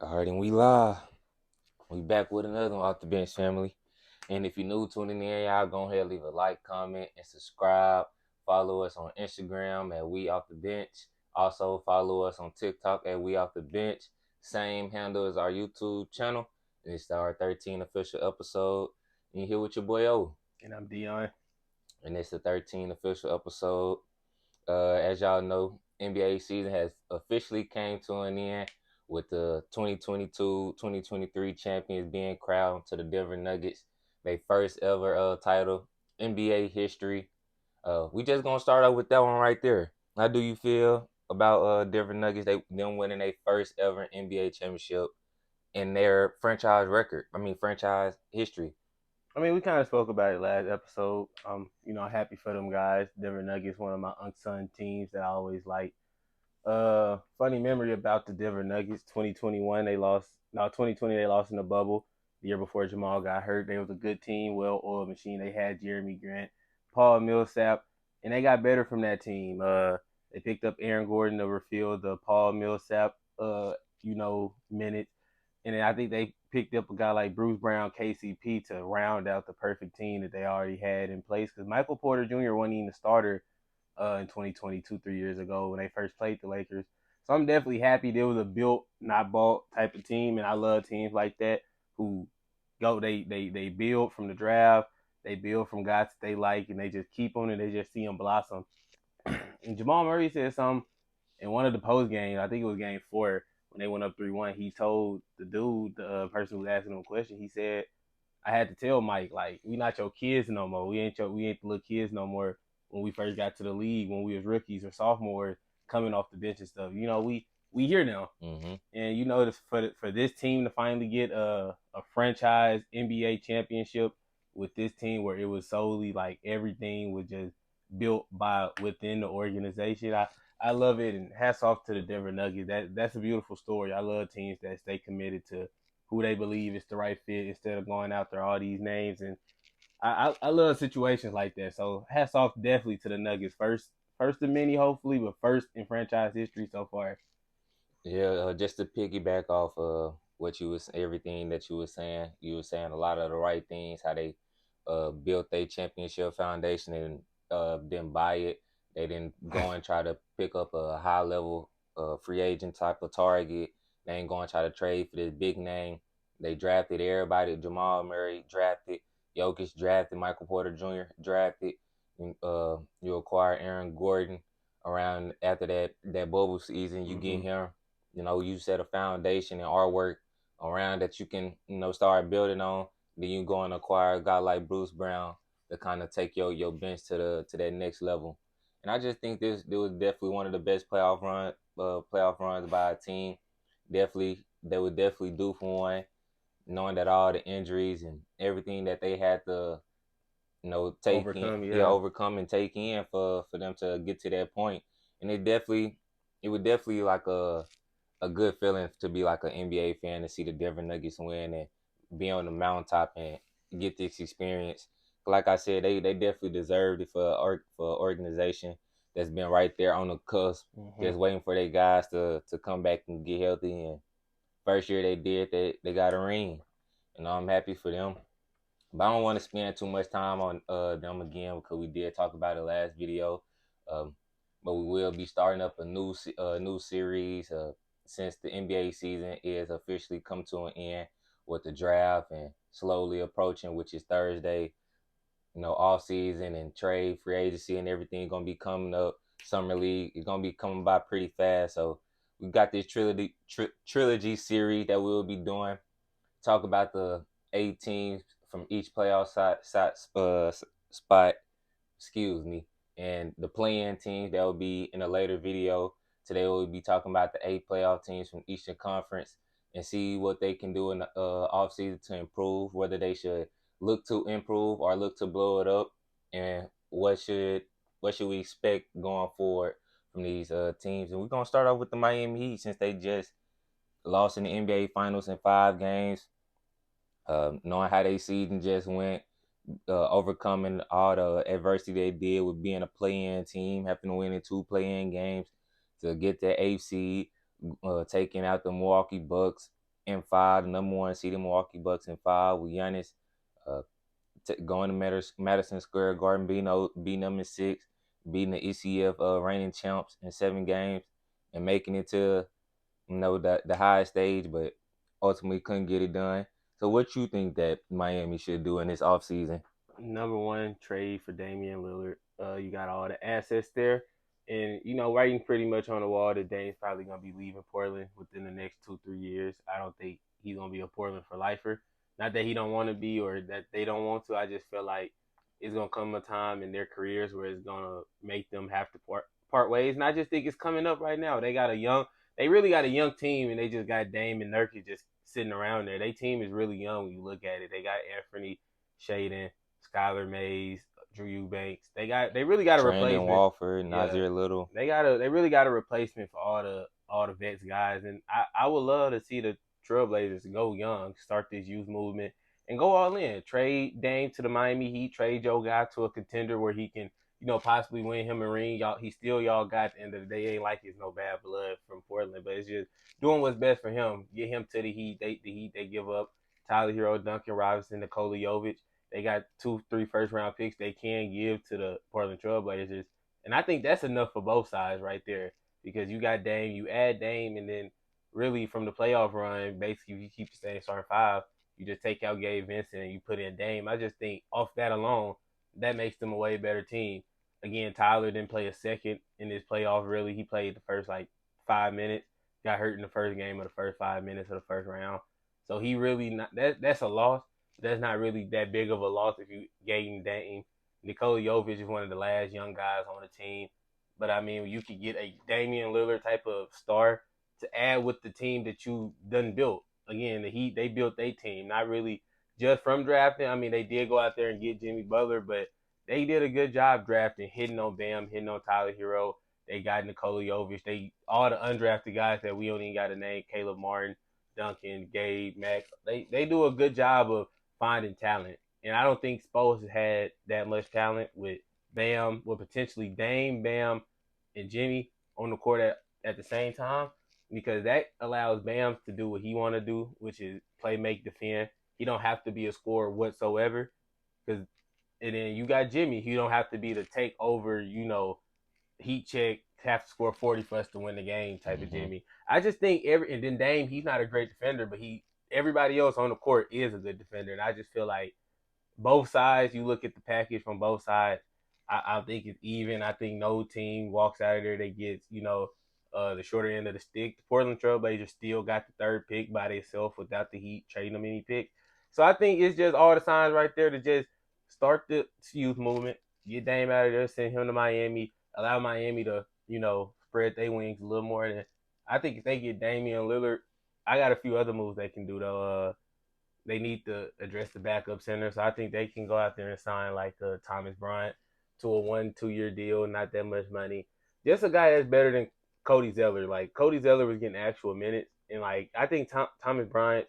All right, and we live. We back with another one off the bench family. And if you're new tuning in, y'all go ahead leave a like, comment, and subscribe. Follow us on Instagram at We Off the Bench. Also follow us on TikTok at We Off the Bench. Same handle as our YouTube channel. And it's our 13 official episode. And you here with your boy O. And I'm Dion. And it's the 13 official episode. As y'all know, NBA season has officially came to an end with the 2022-2023 champions being crowned to the Denver Nuggets. Their first ever title, NBA history. We just gonna start out with that one right there. How do you feel about Denver Nuggets? Them winning their first ever NBA championship in their franchise record. I mean franchise history. I mean, we kind of spoke about it last episode. Happy for them guys. Denver Nuggets, one of my unsung teams that I always like. Funny memory about the Denver Nuggets. 2021, they lost. No, 2020, they lost in the bubble. The year before Jamal got hurt, they was a good team, well-oiled machine. They had Jeremy Grant, Paul Millsap, and they got better from that team. They picked up Aaron Gordon to refill the Paul Millsap, minutes. And then I think they picked up a guy like Bruce Brown, KCP to round out the perfect team that they already had in place. Because Michael Porter Jr. wasn't even the starter in 2022, 3 years ago when they first played the Lakers. So I'm definitely happy there was a built, not bought type of team, and I love teams like that who they build from the draft, they build from guys that they like, and they just keep them and they just see them blossom. And Jamal Murray said something in one of the post games. I think it was game 4 when they went up 3-1. He told the dude, the person who was asking him a question, he said, I had to tell Mike, like, we not your kids no more. We ain't the little kids no more when we first got to the league, when we was rookies or sophomores coming off the bench and stuff. We here now. Mm-hmm. And for this team to finally get a franchise NBA championship with this team where it was solely like everything was just built by within the organization. I love it, and hats off to the Denver Nuggets. That's a beautiful story. I love teams that stay committed to who they believe is the right fit instead of going after all these names. And I love situations like that. So hats off definitely to the Nuggets. First of many, hopefully, but first in franchise history so far. Yeah, just to piggyback off what you was everything that you were saying a lot of the right things. How they built their championship foundation and didn't buy it. They didn't go and try to pick up a high level free agent type of target. They ain't going to try to trade for this big name. They drafted everybody. Jamal Murray drafted, Jokic drafted, Michael Porter Jr. drafted. You acquire Aaron Gordon around after that bubble season. You get Mm-hmm. him. You set a foundation and artwork around that you can, start building on. Then you go and acquire a guy like Bruce Brown to kind of take your bench to that next level. And I just think this was definitely one of the best playoff runs by a team. Definitely, they would definitely do for one, knowing that all the injuries and everything that they had to, Overcome, yeah. overcome and take in for them to get to that point. And it would definitely like a good feeling to be like an NBA fan to see the Denver Nuggets win and be on the mountaintop and get this experience. Like I said, they definitely deserved it for an organization that's been right there on the cusp, Mm-hmm. just waiting for their guys to come back and get healthy. And first year they did, they got a ring, and I'm happy for them. But I don't want to spend too much time on them again because we did talk about it last video. Um, but we will be starting up a new series since the NBA season is officially come to an end with the draft and slowly approaching, which is Thursday. Off season and trade, free agency, and everything gonna be coming up. Summer league is gonna be coming by pretty fast. So we got this trilogy series that we'll be doing. Talk about the 8 teams from each playoff spot, excuse me, and the play-in teams that will be in a later video. Today we'll be talking about the 8 playoff teams from Eastern Conference and see what they can do in the offseason to improve, whether they should look to improve or look to blow it up, and what should we expect going forward from these teams. And we're gonna start off with the Miami Heat since they just lost in the NBA Finals in 5 games. Knowing how they season just went, overcoming all the adversity they did with being a play-in team, having to win in 2 play-in games to get that 8th seed, taking out the Milwaukee Bucks. in five, the number one seed, the Milwaukee Bucks in five, with Giannis uh, going to Madison Square Garden, beating them in six, beating the ECF reigning champs in 7 games, and making it to the highest stage, but ultimately couldn't get it done. So, what you think that Miami should do in this offseason? Number one, trade for Damian Lillard. You got all the assets there. And, writing pretty much on the wall that Dame's probably going to be leaving Portland within the next 2, 3 years. I don't think he's going to be a Portland for lifer. Not that he don't want to be or that they don't want to. I just feel like it's going to come a time in their careers where it's going to make them have to part ways. And I just think it's coming up right now. They really got a young team, and they just got Dame and Nurkic just sitting around there. Their team is really young when you look at it. They got Anthony Shaden, Skylar Mays, Drew Eubanks. They really got a Trandon replacement. Walford, Yeah, Nazir Little. they really got a replacement for all the vets guys, and I would love to see the Trailblazers go young, start this youth movement, and go all in. Trade Dame to the Miami Heat, trade Joe Guy to a contender where he can, possibly win him a ring. He still y'all got at the end of the day. Ain't like it's no bad blood from Portland, but it's just doing what's best for him. Get him to the Heat. The Heat they give up Tyler Hero, Duncan Robinson, Nikola Jovic. They got 2, 3 first round picks they can give to the Portland Trailblazers. And I think that's enough for both sides right there. Because you got Dame, you add Dame, and then really from the playoff run, basically if you keep the same starting five, you just take out Gabe Vincent and you put in Dame. I just think off that alone, that makes them a way better team. Again, Tyler didn't play a second in this playoff really. He played the first like 5 minutes, got hurt in the first game of the first 5 minutes of the first round. So he really not that's a loss. That's not really that big of a loss if you gain Dame. Nikola Jovic is one of the last young guys on the team. But I mean, you could get a Damian Lillard type of star to add with the team that you done built. Again, the Heat, they built their team, not really just from drafting. I mean, they did go out there and get Jimmy Butler, but they did a good job drafting, hitting on Bam, hitting on Tyler Hero. They got Nikola Jovic. They all the undrafted guys that we don't even got to name, Caleb Martin, Duncan, Gabe, Mac. They do a good job of finding talent. And I don't think Spo has had that much talent with Bam, with potentially Dame, Bam, and Jimmy on the court at the same time, because that allows Bam to do what he want to do, which is play, make, defend. He don't have to be a scorer whatsoever. Because and then you got Jimmy. He don't have to be the take over, heat check, have to score 40 for us to win the game type of Mm-hmm. Jimmy. I just think and then Dame, he's not a great defender, but everybody else on the court is a good defender. And I just feel like both sides, you look at the package from both sides, I think it's even. I think no team walks out of there that gets, the shorter end of the stick. The Portland Trailblazers still got the third pick by themselves without the Heat trading them any picks. So I think it's just all the signs right there to just start the youth movement, get Dame out of there, send him to Miami, allow Miami to, spread their wings a little more. And I think if they get Damian Lillard, I got a few other moves they can do though. They need to address the backup center. So I think they can go out there and sign like Thomas Bryant to a 1, 2 year deal, not that much money. Just a guy that's better than Cody Zeller. Like Cody Zeller was getting actual minutes, and like I think Thomas Bryant,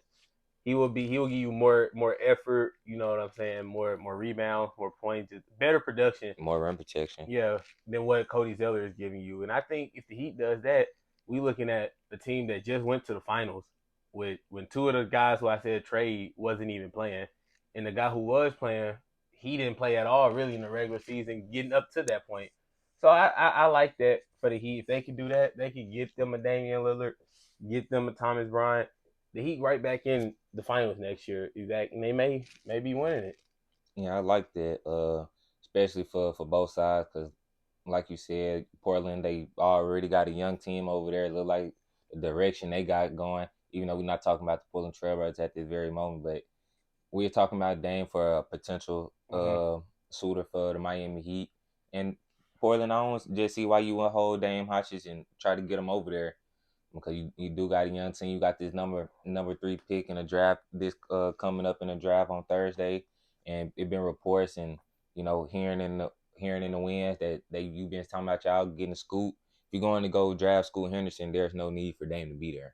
he will give you more effort. You know what I'm saying? More rebounds, more points, better production, More run protection. yeah, than what Cody Zeller is giving you. And I think if the Heat does that, we looking at a team that just went to the finals with when two of the guys who I said trade wasn't even playing, and the guy who was playing, he didn't play at all really in the regular season, getting up to that point. So I like that for the Heat. If they can do that, they can get them a Damian Lillard, get them a Thomas Bryant. The Heat right back in the finals next year, exactly, and they may be winning it. Yeah, I like that, especially for both sides, because like you said, Portland, they already got a young team over there. It look like the direction they got going. Even though we're not talking about the Portland Trailblazers at this very moment, but we're talking about Dame for a potential Mm-hmm. suitor for the Miami Heat. And Portland, I don't just see why you want to hold Dame hostage and try to get him over there, because you do got a young team. You got this number 3 pick in the draft this coming up in the draft on Thursday, and it been reports and hearing in the winds that you've been talking about y'all getting a scoop. If you're going to go draft Scoot Henderson, there's no need for Dame to be there,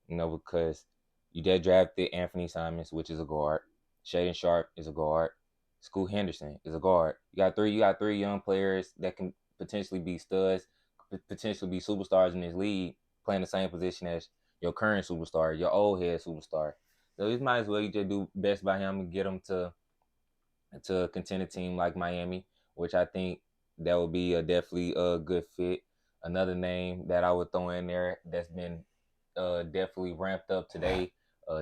because you just drafted Anthony Simons, which is a guard. Shaden Sharp is a guard. Scoot Henderson is a guard. You got three young players that can potentially be studs, potentially be superstars in this league, playing the same position as your current superstar, your old head superstar. So it might as well you just do best by him and get him to a contender team like Miami, which I think that would be a definitely a good fit. Another name that I would throw in there that's been definitely ramped up today.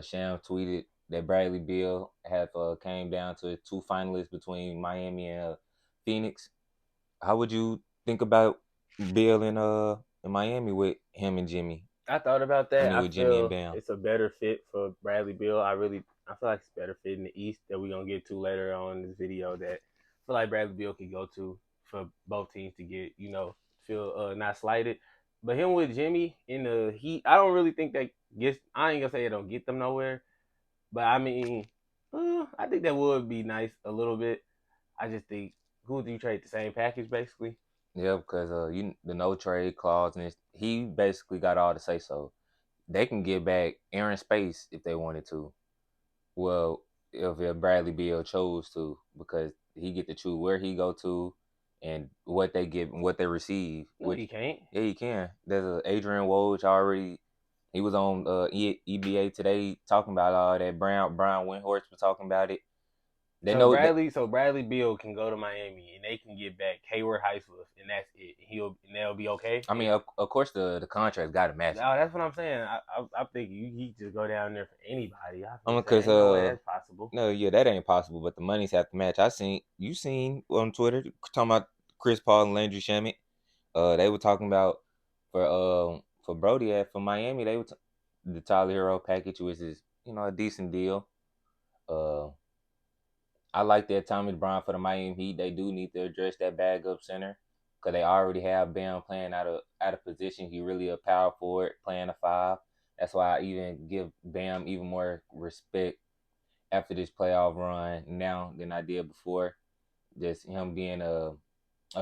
Sham tweeted that Bradley Beal have came down to two finalists between Miami and Phoenix. How would you think about Beal in Miami with him and Jimmy? I thought about I that. mean I with Jimmy and feel Bam. it's a better fit for Bradley Beal. I feel like it's a better fit in the East that we're gonna get to later on in this video. That I feel like Bradley Beal could go to for both teams to get feel not slighted. But him with Jimmy in the Heat, I don't really think that gets. I ain't gonna say it don't get them nowhere, but I mean, I think that would be nice a little bit. I just think who do you trade the same package basically? Yeah, because the no trade clause and he basically got all to say so. They can get back Aaron Space if they wanted to. Well, if Bradley Beal chose to, because he get to choose where he go to and what they get and what they receive. No, Which you can't. yeah, he can. There's a Adrian Woj already. He was on EBA today talking about all that. Brian Windhorst was talking about it. They know that. So Bradley Beal can go to Miami and they can get back Hayward Highsmith and that's it. And they'll be okay. I mean, of course, the contract's got to match it. No, that's what I'm saying. I think he just go down there for anybody. I I feel mean, saying cause ain't no way that's possible. no, yeah, that ain't possible. But the monies have to match. You seen on Twitter talking about Chris Paul and Landry Shamet. They were talking about for Brody for Miami. The Tyler Hero package, which is a decent deal. Uh, I like that Tommy Brown for the Miami Heat. They do need to address that bag up center because they already have Bam playing out of position. He really a power forward playing a five. That's why I even give Bam even more respect after this playoff run now than I did before. Just him being a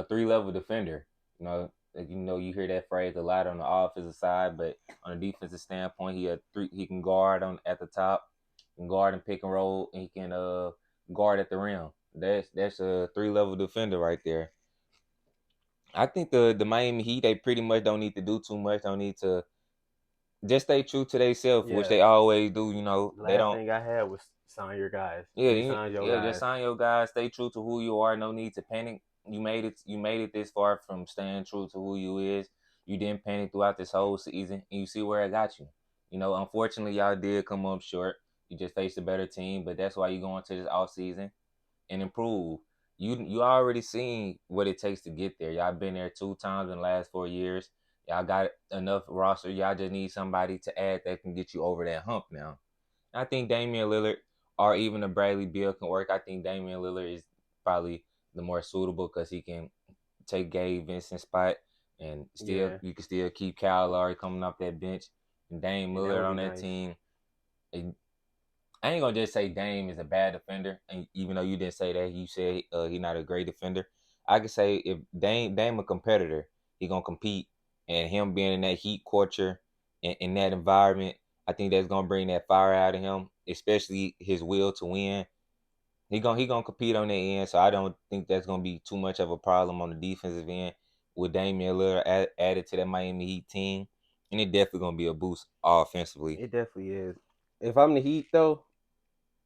three-level defender. You hear that phrase a lot on the offensive side, but on a defensive standpoint, he can guard on at the top, can guard and pick and roll, and he can guard at the rim. That's a three-level defender right there. I think the Miami Heat, they pretty much don't need to do too much. Don't need to just stay true to themselves, which Yeah. they always do. The They last don't. thing I had was sign your guys. Yeah, Resign your yeah, just guys. sign your guys. Stay true to who you are. No need to panic. You made it. You made it this far from staying true to who you is. You didn't panic throughout this whole season, and you see where it got you. Unfortunately, y'all did come up short. You just faced a better team, but that's why you go into this off season and improve. You already seen what it takes to get there. Y'all been there 2 times in the last 4 years. Y'all got enough roster. Y'all just need somebody to add that can get you over that hump now. I think Damian Lillard or even a Bradley Beal can work. I think Damian Lillard is probably the more suitable because he can take Gabe Vincent's spot and still Yeah. you can still keep Kyle Lowry coming off that bench and Dame And that Lillard would on be that nice. team. I ain't gonna just say Dame is a bad defender, and even though you didn't say that, you said he's not a great defender. I could say if Dame a competitor, he gonna compete, and him being in that heat culture in that environment, I think that's gonna bring that fire out of him, especially his will to win. He gonna compete on that end, so I don't think that's gonna be too much of a problem on the defensive end with Damian Lillard added to that Miami Heat team, and it definitely gonna be a boost offensively. It definitely is. If I'm the Heat though,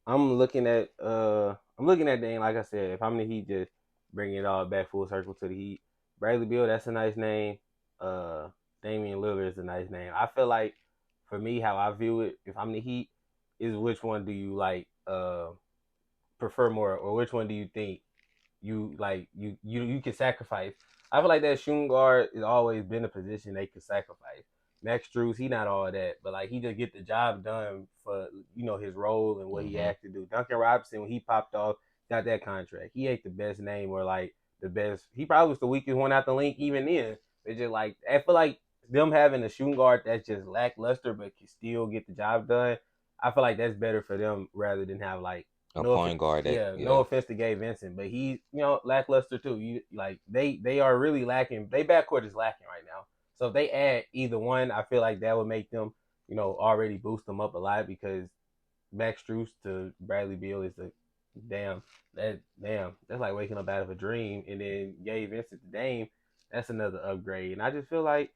I'm looking at the end, like I said, if I'm the Heat, just bring it all back full circle to the Heat. Bradley Beal, that's a nice name. Uh, Damian Lillard is a nice name. I feel like for me, how I view it, if I'm the Heat, is which one do you like prefer more, or which one do you think you can sacrifice. I feel like that shooting guard has always been a position they could sacrifice. Max Strus, he not all that, but like he just get the job done for his role and what he Hmm. had to do. Duncan Robinson, when he popped off, got that contract. He ain't the best name or like the best. He probably was the weakest one out the link even then. It's just like I feel like them having a shooting guard that's just lackluster but can still get the job done. I feel like that's better for them rather than have like A no point guard that yeah, no yeah. offense to Gabe Vincent, but he's lackluster too. You like they are really lacking. They backcourt is lacking right now. So if they add either one, I feel like that would make them already boost them up a lot because Max Strus to Bradley Beal is a damn that's like waking up out of a dream, and then Gabe Vincent to Dame, that's another upgrade. And I just feel like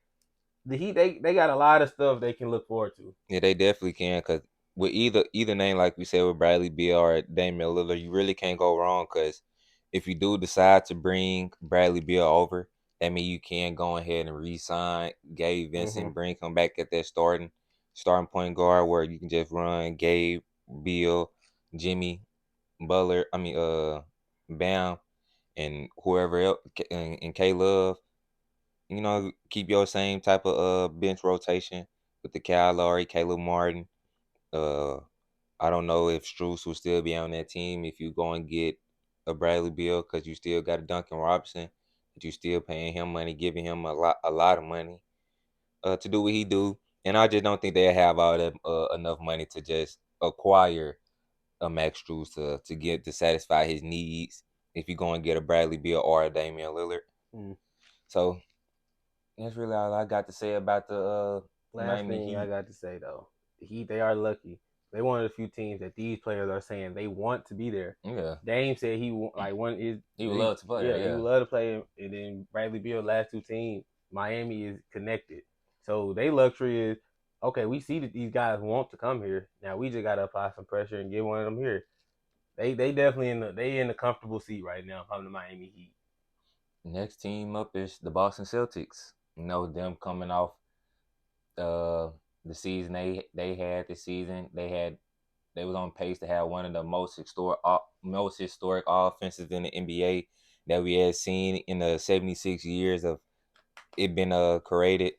the Heat they got a lot of stuff they can look forward to. Yeah, they definitely can. Cause with either name, like we said with Bradley Beal or Damian Lillard, you really can't go wrong. Cause if you do decide to bring Bradley Beal over, that means you can go ahead and re-sign Gabe Mm-hmm. Vincent, bring him back at that starting point guard where you can just run Gabe, Beal, Jimmy, Butler. I mean, Bam, and whoever else, and K Love. Keep your same type of bench rotation with the Kyle Lowry, Caleb Martin. Uh, I don't know if Strus will still be on that team if you go and get a Bradley Beal because you still got a Duncan Robinson, but you still paying him money, giving him a lot of money to do what he do. And I just don't think they have all that enough money to just acquire a Max Strus to satisfy his needs if you go and get a Bradley Beal or a Damian Lillard. Mm. So that's really all I got to say about the Last Miami thing I Heat. got to say though, the Heat they are lucky. They one of the few teams that these players are saying they want to be there. Yeah, Dame said like one is he would love to play there. yeah, he Yeah, would love to play, and then Bradley Beal last two teams Miami is connected. So they luxury is okay. We see that these guys want to come here. Now we just gotta apply some pressure and get one of them here. They definitely in the comfortable seat right now. Come to Miami Heat. next team up is the Boston Celtics. Them coming off uh the season they had this season. They was on pace to have one of the most historic offenses in the NBA that we had seen in the 76 years of it been created.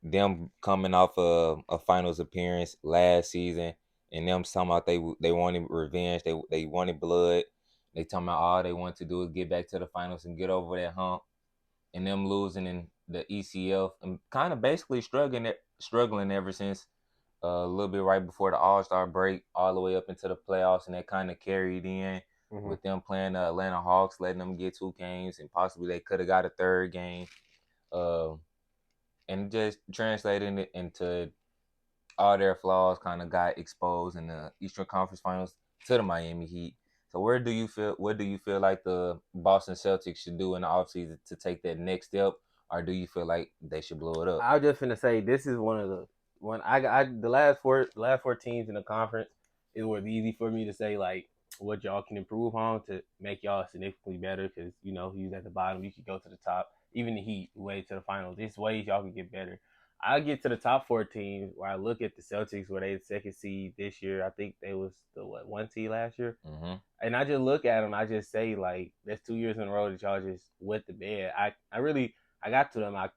Them coming off a finals appearance last season, and them talking about they wanted revenge, they wanted blood. They talking about all they want to do is get back to the finals and get over that hump. And them losing in the ECF and kind of basically struggling ever since a little bit right before the All-Star break, all the way up into the playoffs, and that kind of carried in Mm-hmm. with them playing the Atlanta Hawks, letting them get 2 games, and possibly they could have got a third game. Uh, and just translating it into all their flaws kind of got exposed in the Eastern Conference Finals to the Miami Heat. So what do you feel like the Boston Celtics should do in the offseason to take that next step, or do you feel like they should blow it up? I was just gonna say this is one of the when I the last four teams in the conference, it was easy for me to say like what y'all can improve on to make y'all significantly better because he's at the bottom, you could go to the top. Even the Heat way to the finals. There's ways y'all can get better. I get to the top four teams where I look at the Celtics where they the second seed this year. I think they was the one seed last year, Mm-hmm. and I just look at them. I just say like that's 2 years in a row that y'all just wet the bed. I got to them. I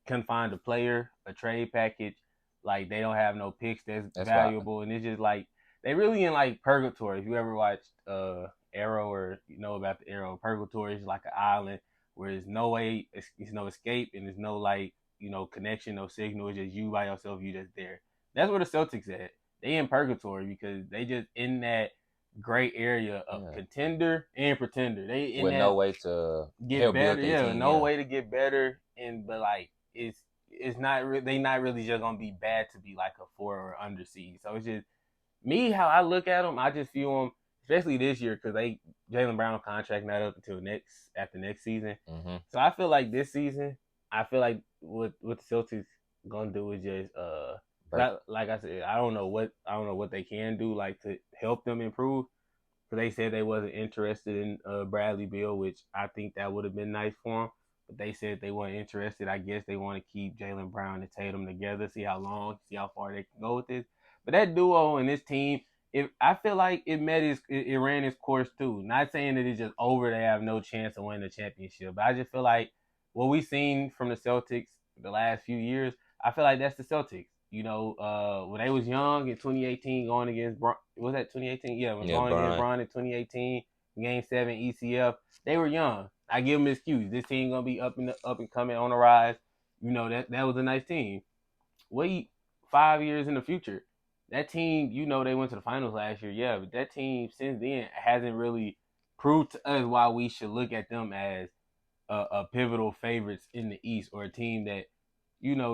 couldn't find a player, a trade package. Like they don't have no picks that's That's why. valuable, and it's just like they really in like purgatory. If you ever watched Arrow or you know about the Arrow, purgatory is like an island where there's no way, it's no escape, and there's no like connection, no signal. It's just you by yourself. You just there. That's where the Celtics at. They in purgatory because they just in that gray area of Yeah. contender and pretender. They in With no that way to get help better. build their Yeah, team. no Yeah. way to get better. And but like it's not they not really just gonna be bad to be like a four or under seed. So it's just me how I look at them. I just feel them, especially this year because they Jaylen Brown contract not up until next season. Mm-hmm. So I feel like this season, I feel like what the Celtics gonna do is just Break. like I said, I don't know what they can do like to help them improve. Because they said they wasn't interested in Bradley Beal, which I think that would have been nice for him. But they said they weren't interested. I guess they want to keep Jaylen Brown and Tatum together, see how long, see how far they can go with this. But that duo and this team, I feel like it ran its course too. Not saying that it's just over; they have no chance of winning the championship. But I just feel like what we've seen from the Celtics the last few years, I feel like that's the Celtics. When they was young in 2018, going against was that 2018? Yeah, when Yeah, going against Brian. Bron in 2018, Game 7 ECF, they were young. I give them an excuse. This team gonna be up and coming on the rise. That was a nice team. Wait 5 years in the future, that team, they went to the finals last year. Yeah, but that team since then hasn't really proved to us why we should look at them as a pivotal favorites in the East or a team that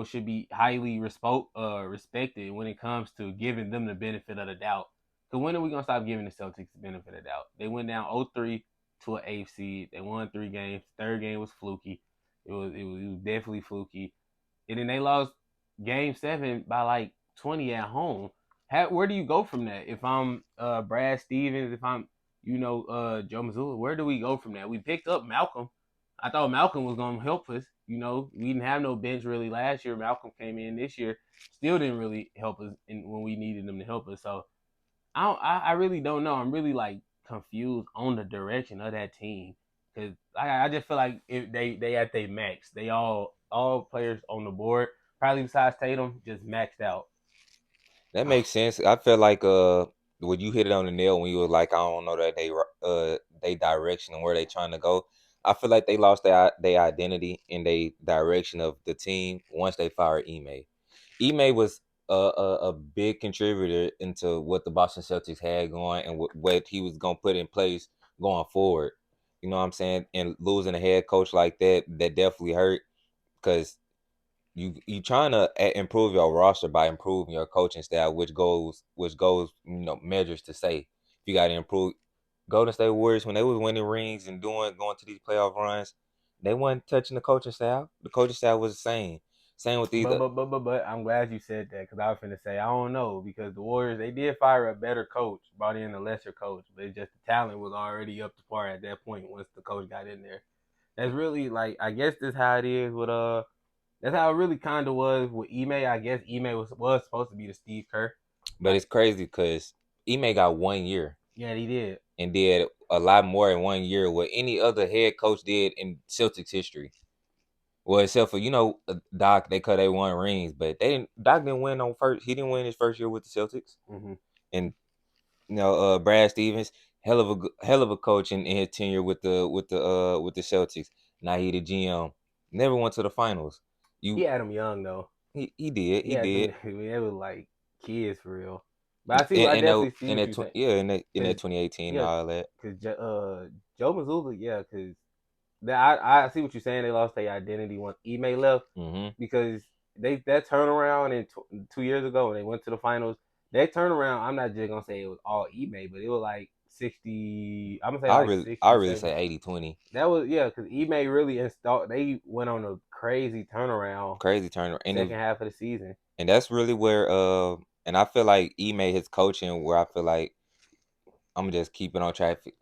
should be highly respected when it comes to giving them the benefit of the doubt. Because when are we gonna stop giving the Celtics the benefit of the doubt? They went down 0-3 to an eighth seed. They won 3 games. Third game was fluky. It was definitely fluky. and then they lost Game 7 by like 20 at home. Where do you go from that? If I'm Brad Stevens, if I'm Joe Mazzulla, where do we go from that? We picked up Malcolm. I thought Malcolm was gonna help us. We didn't have no bench really last year. Malcolm came in this year, still didn't really help us when we needed him to help us. So I really don't know. I'm really like confused on the direction of that team because I just feel like if they at their max. They all players on the board, probably besides Tatum, just maxed out. That makes sense. I feel like when you hit it on the nail when you were like, I don't know that they direction and where they trying to go. I feel like they lost their identity and they direction of the team once they fired Ime. Ime was a big contributor into what the Boston Celtics had going and what he was gonna put in place going forward. You know what I'm saying? And losing a head coach like that definitely hurt because you trying to improve your roster by improving your coaching style, which goes measures to say if you got to improve. Golden State Warriors when they was winning rings and going to these playoff runs, they wasn't touching the coaching style. The coaching style was the same. Same with these. But I'm glad you said that because I was finna say I don't know because the Warriors they did fire a better coach, brought in a lesser coach, but it's just the talent was already up to par at that point once the coach got in there. That's really like I guess this how it is with That's how it really kind of was with Ime. I guess Ime was supposed to be the Steve Kerr. But it's crazy because Ime got 1 year Yeah, he did. and did a lot more in 1 year what any other head coach did in Celtics history. Well, except for Doc, they won rings, but they didn't. Doc didn't win on first. He didn't win his first year with the Celtics, Hmm. and Brad Stevens, hell of a coach in his tenure with the Celtics. Now he the GM. Never went to the finals. He You had him young though. he did He he had them. did. I mean, they was like kids for real. But I definitely see In what that you're saying. in Cause that 2018 and yeah, all that. cause Joe Mazzulla, yeah, cause I see what you're saying. They lost their identity once Ime left Hmm. because that turnaround in 2 years ago when they went to the finals. That turnaround, I'm not just gonna say it was all Ime, but it was like 60. I'm gonna say like I 60, really 70. say 80-20. That was yeah, because Ime really installed. They went on a crazy turnaround Crazy turn, second half of the season. and that's really where and I feel like E made his coaching where I feel like I'm just keeping on track just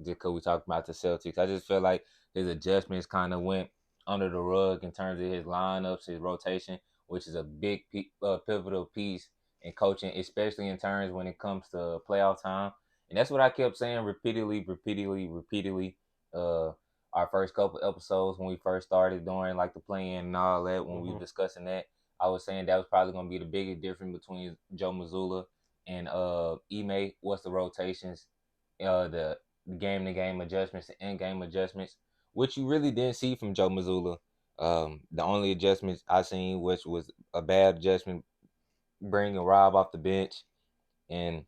because we talked about the Celtics. I just feel like his adjustments kind of went under the rug in terms of his lineups, his rotation, which is a big pivotal piece in coaching, especially in terms when it comes to playoff time. And that's what I kept saying repeatedly. Uh, our first couple episodes when we first started doing like the playing and all that, when we were Hmm. discussing that, I was saying that was probably going to be the biggest difference between Joe Mazzulla and Ime, what's the rotations, the game to game adjustments, the in game adjustments, which you really didn't see from Joe Mazzulla. The only adjustments I seen, which was a bad adjustment, bringing Rob off the bench and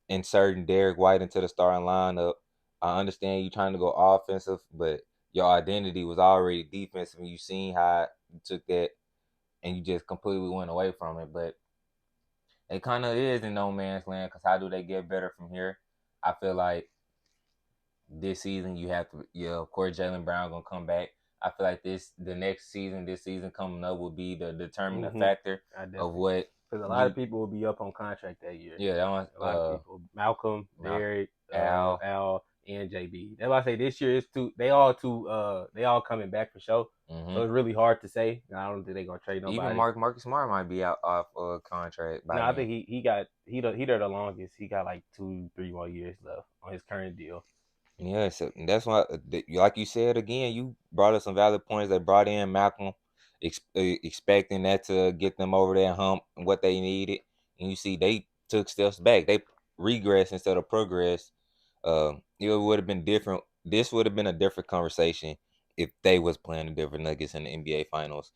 inserting Derek White into the starting lineup. I understand you trying to go offensive, but your identity was already defensive, and you seen how you took that and you just completely went away from it. But it kind of is in no man's land because how do they get better from here? I feel like this season you have to, yeah, of course, Jalen Brown gonna come back. I feel like this season coming up will be the determining Hmm. factor I of definitely what because a lot of you, people will be up on contract that year. yeah, that one, A lot of people, Malcolm, Malcolm, Derek, Al, Al, and JB. That's why I say this year is two. They all coming back for sure. hmm So it's really hard to say. I don't think they're gonna trade even nobody. Marcus Smart might be out off contract No, by I then. think he there the longest. He got like 2, 3 more years left on his current deal. Yeah, so that's why, like you said again, you brought up some valid points. They brought in Malcolm, expecting that to get them over that hump and what they needed, and you see they took steps back. They regress instead of progress. It would have been different. This would have been a different conversation if they was playing the Denver Nuggets in the NBA Finals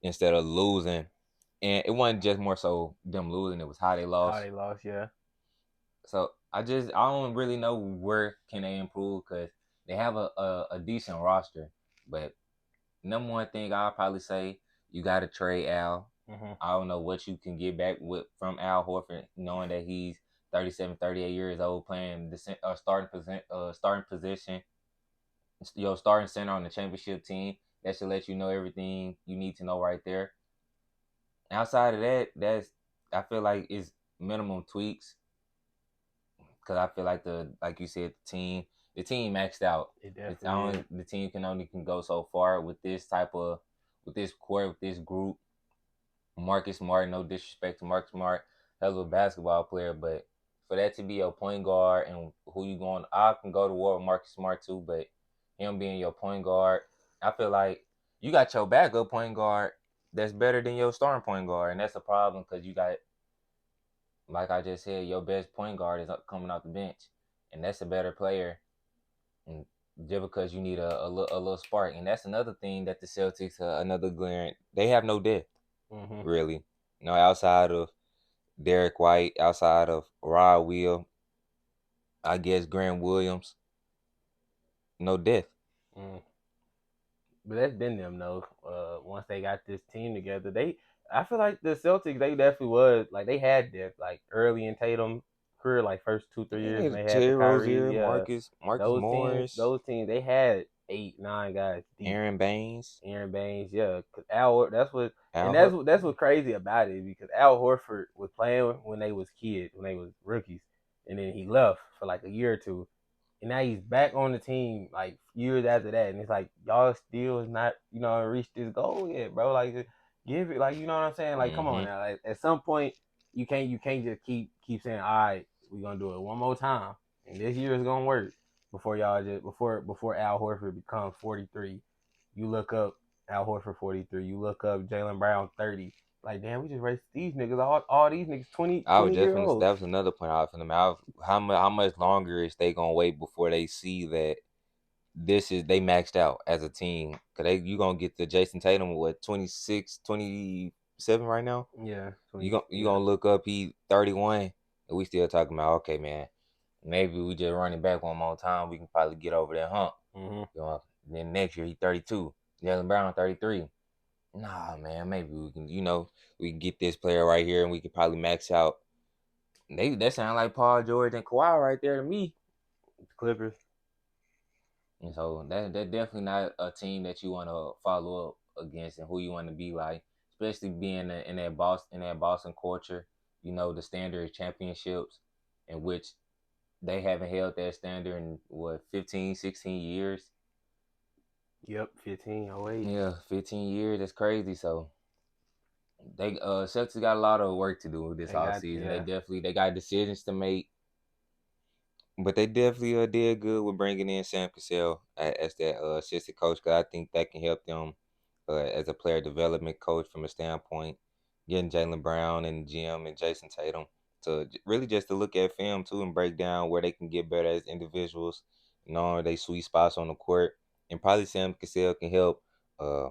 instead of losing. And it wasn't just more so them losing; it was how they How lost. they lost, yeah. So I don't really know where can they improve because they have a decent roster. But number one thing I'll probably say you got to trade Al. Hmm. I don't know what you can get back with from Al Horford, knowing that he's 37, 38 years old, playing the starting position, starting center on the championship team. That should let you know everything you need to know right there. Outside of that, I feel like it's minimum tweaks because I feel like like you said, the team maxed out. It It's definitely is. only the team can go so far with this type of with this core with this group. Marcus Smart, no disrespect to Marcus Smart, hell of a basketball player, but for that to be your point guard and who you going, I can go to war with Marcus Smart too, but him being your point guard, I feel like you got your backup point guard that's better than your starting point guard, and that's a problem because you got, like I just said, your best point guard is coming off the bench, and that's a better player, and just because you need a little spark, and that's another thing that the Celtics, another glaring, they have no depth Hmm. really, outside of Derek White, outside of Rod Will, I guess Grant Williams, no depth. Mm. But that's been them though. Once they got this team together, I feel like the Celtics they definitely was like they had depth like early in Tatum career, like first 2 3 years Yeah, when they had the Terry Kyries. Rozier, Yeah, Marcus Morris, those teams they had 8 9 guys deep. Aaron Baines, Aaron Baines, yeah, cause Al, Al Hor- that's what's crazy about it because Al Horford was playing when they was kids, when they was rookies, and then he left for like a year or two, and now he's back on the team like years after that, and it's like y'all still is not reached this goal yet, bro. Like just give it, like you know what I'm saying? Like come on Mm-hmm. now, like at some point you can't just keep saying all right, we're gonna do it one more time, and this year is gonna work before y'all just before Al Horford becomes 43. You look up Al Horford 43. You look up Jalen Brown 30. Like damn, we just raced these niggas. All these niggas 20 I was 20 just year gonna. olds. That was another point I was gonna make. How much longer is they gonna wait before they see that they maxed out as a team? Cause you gonna get the Jason Tatum what 26, 27 right now. Yeah, You yeah. gonna look up he 31, and we still talking about okay man. Maybe we just run it back one more time. We can probably get over that hump. Mm-hmm. You know, then next year he 32. Jalen Brown 33. Nah, man, maybe we can get this player right here and we could probably max out. That sound like Paul George and Kawhi right there to me. Clippers. And so that definitely not a team that you want to follow up against and who you want to be like, especially being in that Boston culture. The standard championships in which they haven't held that standard in what 15, 16 years. Yep, 1508. Yeah, 15 years. That's crazy. So they Celtics got a lot of work to do this They off got season. yeah. They got decisions to make, but they definitely did good with bringing in Sam Cassell as that assistant coach because I think that can help them as a player development coach from a standpoint, getting Jalen Brown and Jim and Jason Tatum to really just to look at film too and break down where they can get better as individuals, they sweet spots on the court, and probably Sam Cassell can help uh,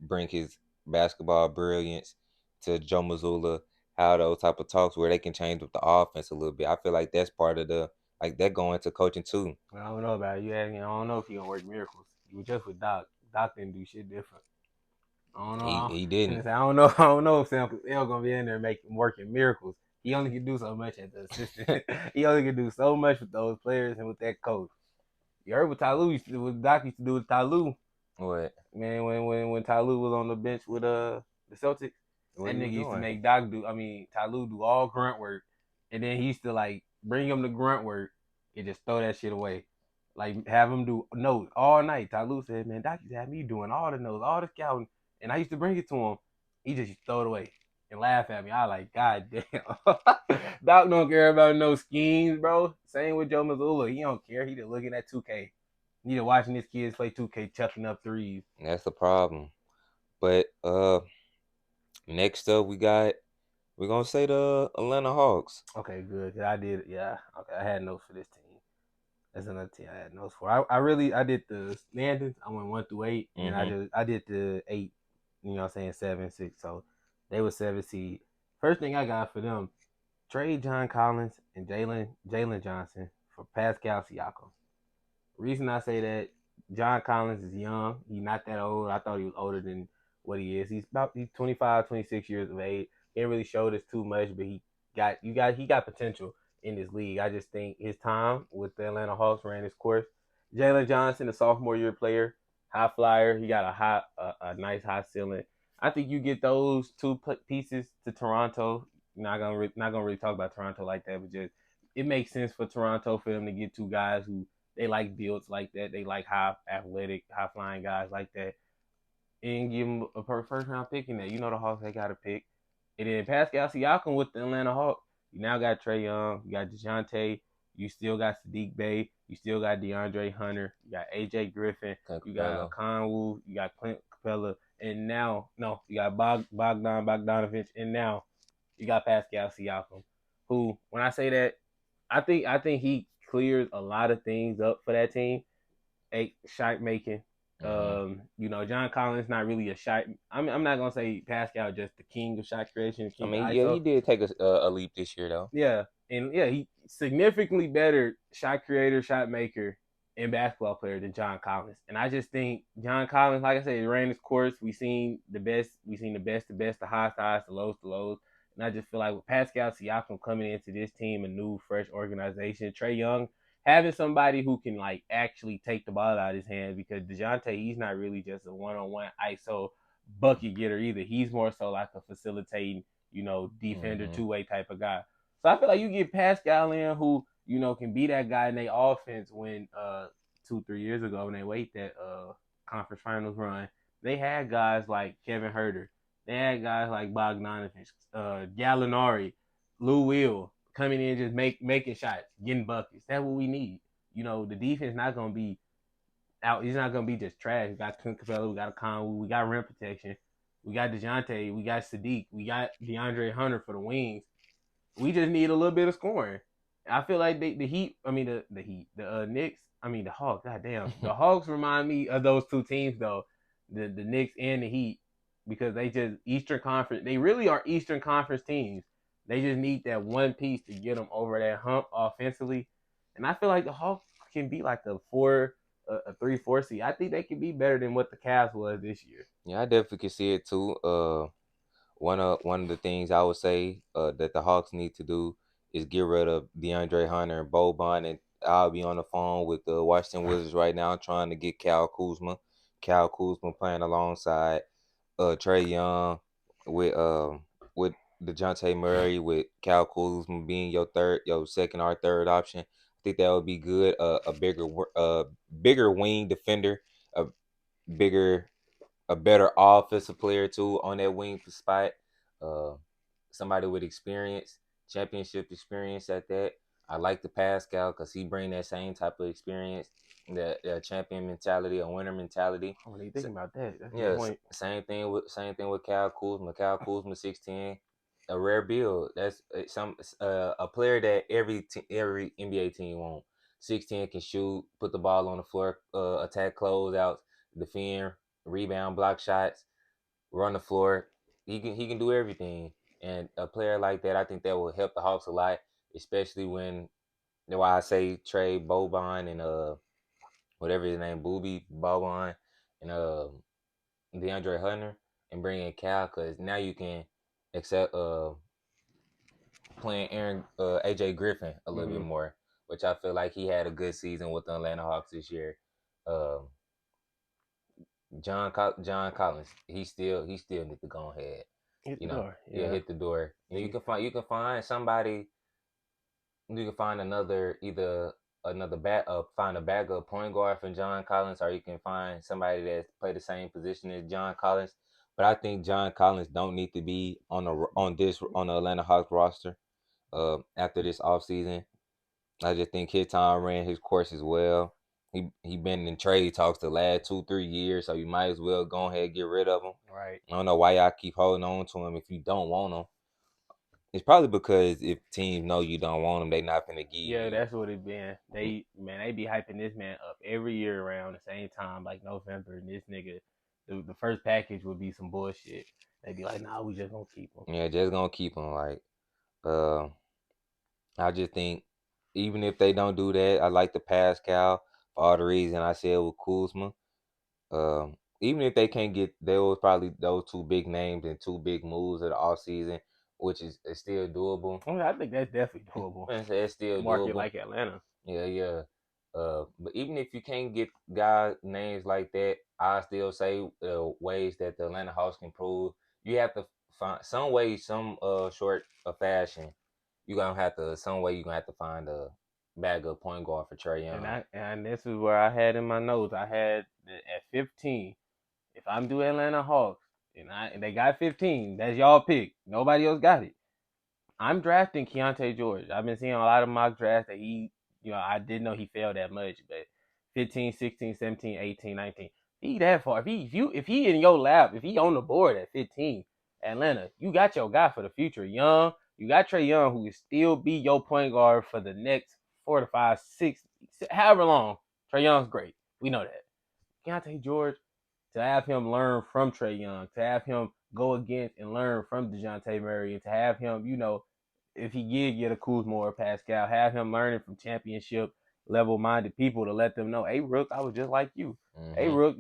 bring his basketball brilliance to Joe Mazzulla, how those type of talks where they can change with the offense a little bit. I feel like that's part of the like that going to coaching too. I don't know about it. You asking, I don't know if he gonna work miracles. You were just with Doc. Doc didn't do shit different. I don't know. He didn't. I don't know. I don't know if Sam Cassell gonna be in there making working miracles. He only can do so much as the assistant. He only can do so much with those players and with that coach. You heard what what Doc used to do with Tyloo. What? Man, when Tyloo was on the bench with the Celtics, What that he nigga was used to doing? make Doc do. I mean, Tyloo do all grunt work, and then he used to like bring him the grunt work and just throw that shit away. Like have him do notes all night. Tyloo said, "Man, Doc used to have me doing all the notes, all the scouting, and I used to bring it to him. He just used to throw it away and laugh at me. I like, God damn, Doc don't care about no schemes, bro. Same with Joe Mazzulla. He don't care. He just looking at 2K. He just watching his kids play 2K, chucking up threes. That's the problem. But next up we're gonna say the Atlanta Hawks. Okay, good. I did. Yeah. Okay, I had notes for this team. That's another team I had notes for. I did the standings. I went 1 through 8, and then Mm-hmm. I did the 8. You know, what I'm saying 7, 6. So they were 7 seed. First thing I got for them: trade John Collins and Jalen Johnson for Pascal Siakam. Reason I say that, John Collins is young. He's not that old. I thought he was older than what he is. He's 25, 26 years of age. He didn't really show this too much, but he got potential in this league. I just think his time with the Atlanta Hawks ran his course. Jalen Johnson, a sophomore year player, high flyer. He got a nice high ceiling. I think you get those two pieces to Toronto. Not gonna really talk about Toronto like that, but just it makes sense for Toronto for them to get two guys who they like builds like that. They like high athletic, high flying guys like that, and give them a first round pick in there. You know the Hawks they got to pick. And then Pascal Siakam with the Atlanta Hawks. You now got Trey Young, you got DeJounte, you still got Sadiq Bey, you still got DeAndre Hunter, you got AJ Griffin, Clint you got Capella. Conwu, you got Clint Capella, and now no, you got Bogdanovich, and now you got Pascal Siakam, who when I say that, I think he clears a lot of things up for that team. A shot making. Hmm. John Collins not really a shot. I'm not gonna say Pascal just the king of shot creation, the I king of mean, yeah, he ISO. did take a leap this year though. Yeah, and yeah, he significantly better shot creator, shot maker, and basketball player than John Collins. And I just think John Collins, like I said, he ran his course. We seen the best. We seen the best, the highs, the lows, the lows. And I just feel like with Pascal Siakam coming into this team, a new, fresh organization, Trey Young having somebody who can like actually take the ball out of his hand because Dejounte, he's not really just a one-on-one ISO bucket getter either. He's more so like a facilitating, defender, Hmm. two-way type of guy. So I feel like you get Pascal in who, can be that guy in their offense when 2-3 years ago when they wait that conference finals run, they had guys like Kevin Herter. They had guys like Bogdanovich, Gallinari, Lou Will coming in just making shots, getting buckets. That's what we need. The defense not gonna be out. He's not gonna be just trash. We got Clint Capella, we got a Conway, we got rim protection, we got Dejounte, we got Sadiq, we got DeAndre Hunter for the wings. We just need a little bit of scoring. I feel like the Heat, I mean the Heat, the Knicks, I mean the Hawks. Goddamn, the Hawks remind me of those two teams though, the Knicks and the Heat, because they just Eastern Conference. They really are Eastern Conference teams. They just need that one piece to get them over that hump offensively, and I feel like the Hawks can be like a 3-4 seed. I think they can be better than what the Cavs was this year. Yeah, I definitely can see it too. One of the things I would say that the Hawks need to do is get rid of DeAndre Hunter and Boban, and I'll be on the phone with the Washington Wizards right now trying to get Cal Kuzma. Cal Kuzma playing alongside Trey Young with DeJounte Murray, with Cal Kuzma being your second or third option. I think that would be good. A bigger wing defender, a bigger a better offensive player too on that wing spot. Uh, Somebody with experience, championship experience at that. I like the Pascal because he bring that same type of experience, the champion mentality, a winner mentality. I wasn't even So, thinking about that. That's a good yeah, point. same thing with Cal Kuzma. Cal Kuzma 16, a rare build. That's some a player that every NBA team want. 16 can shoot, put the ball on the floor, attack closeouts, defend, rebound, block shots, run the floor. He can do everything. And a player like that, I think that will help the Hawks a lot, especially when why I say trade Boban and whatever his name, Booby Boban and DeAndre Hunter and bring in Cal, because now you can accept playing Aaron AJ Griffin a little bit Mm-hmm. more, which I feel like he had a good season with the Atlanta Hawks this year. Um, John Collins, he still need to go ahead. Hit the You know, door. yeah, Yeah. hit the door. And Niggas. you can find somebody. You can find another either another find a backup point guard for John Collins, or you can find somebody that play the same position as John Collins. But I think John Collins don't need to be on the Atlanta Hawks roster. After this offseason, I just think his time ran his course as well. He been in trade talks the last 2-3 years, so you might as well go ahead and get rid of him. Right. I don't know why y'all keep holding on to him if you don't want him. It's probably because if teams know you don't want him, they not gonna give Yeah, you. that's what it been. They be hyping this man up every year around the same time, like November, and this nigga, the first package would be some bullshit. They'd be like, nah, we just gonna keep him. Yeah, just gonna keep him. Uh, I just think even if they don't do that, I like the Pascal for all the reason I said with Kuzma. Even if they can't get, there was probably those two big names and two big moves of the off season, which is still doable. I think that's definitely doable. It's still Market doable. like Atlanta. Yeah, yeah. But even if you can't get guy names like that, I still say ways that the Atlanta Hawks can prove. You have to find some way, some short fashion. You gonna have to some way. You gonna have to find a backup point guard for Trey Young. And this is where I had in my notes. I had at 15. If I'm do Atlanta Hawks and they got 15, that's y'all pick. Nobody else got it. I'm drafting Keontae George. I've been seeing a lot of mock drafts that I didn't know he failed that much, but 15, 16, 17, 18, 19. He that far. If he in your lap, if he on the board at 15, Atlanta, you got your guy for the future. Young, you got Trey Young, who will still be your point guard for the next 4 to 5, 6, however long. Trey Young's great. We know that. Keontae George, to have him learn from Trey Young, to have him go against and learn from DeJounte Murray, and to have him, if he did get a Kuzma or Pascal, have him learning from championship level minded people to let them know, hey Rook, I was just like you. Hey Mm-hmm. Rook,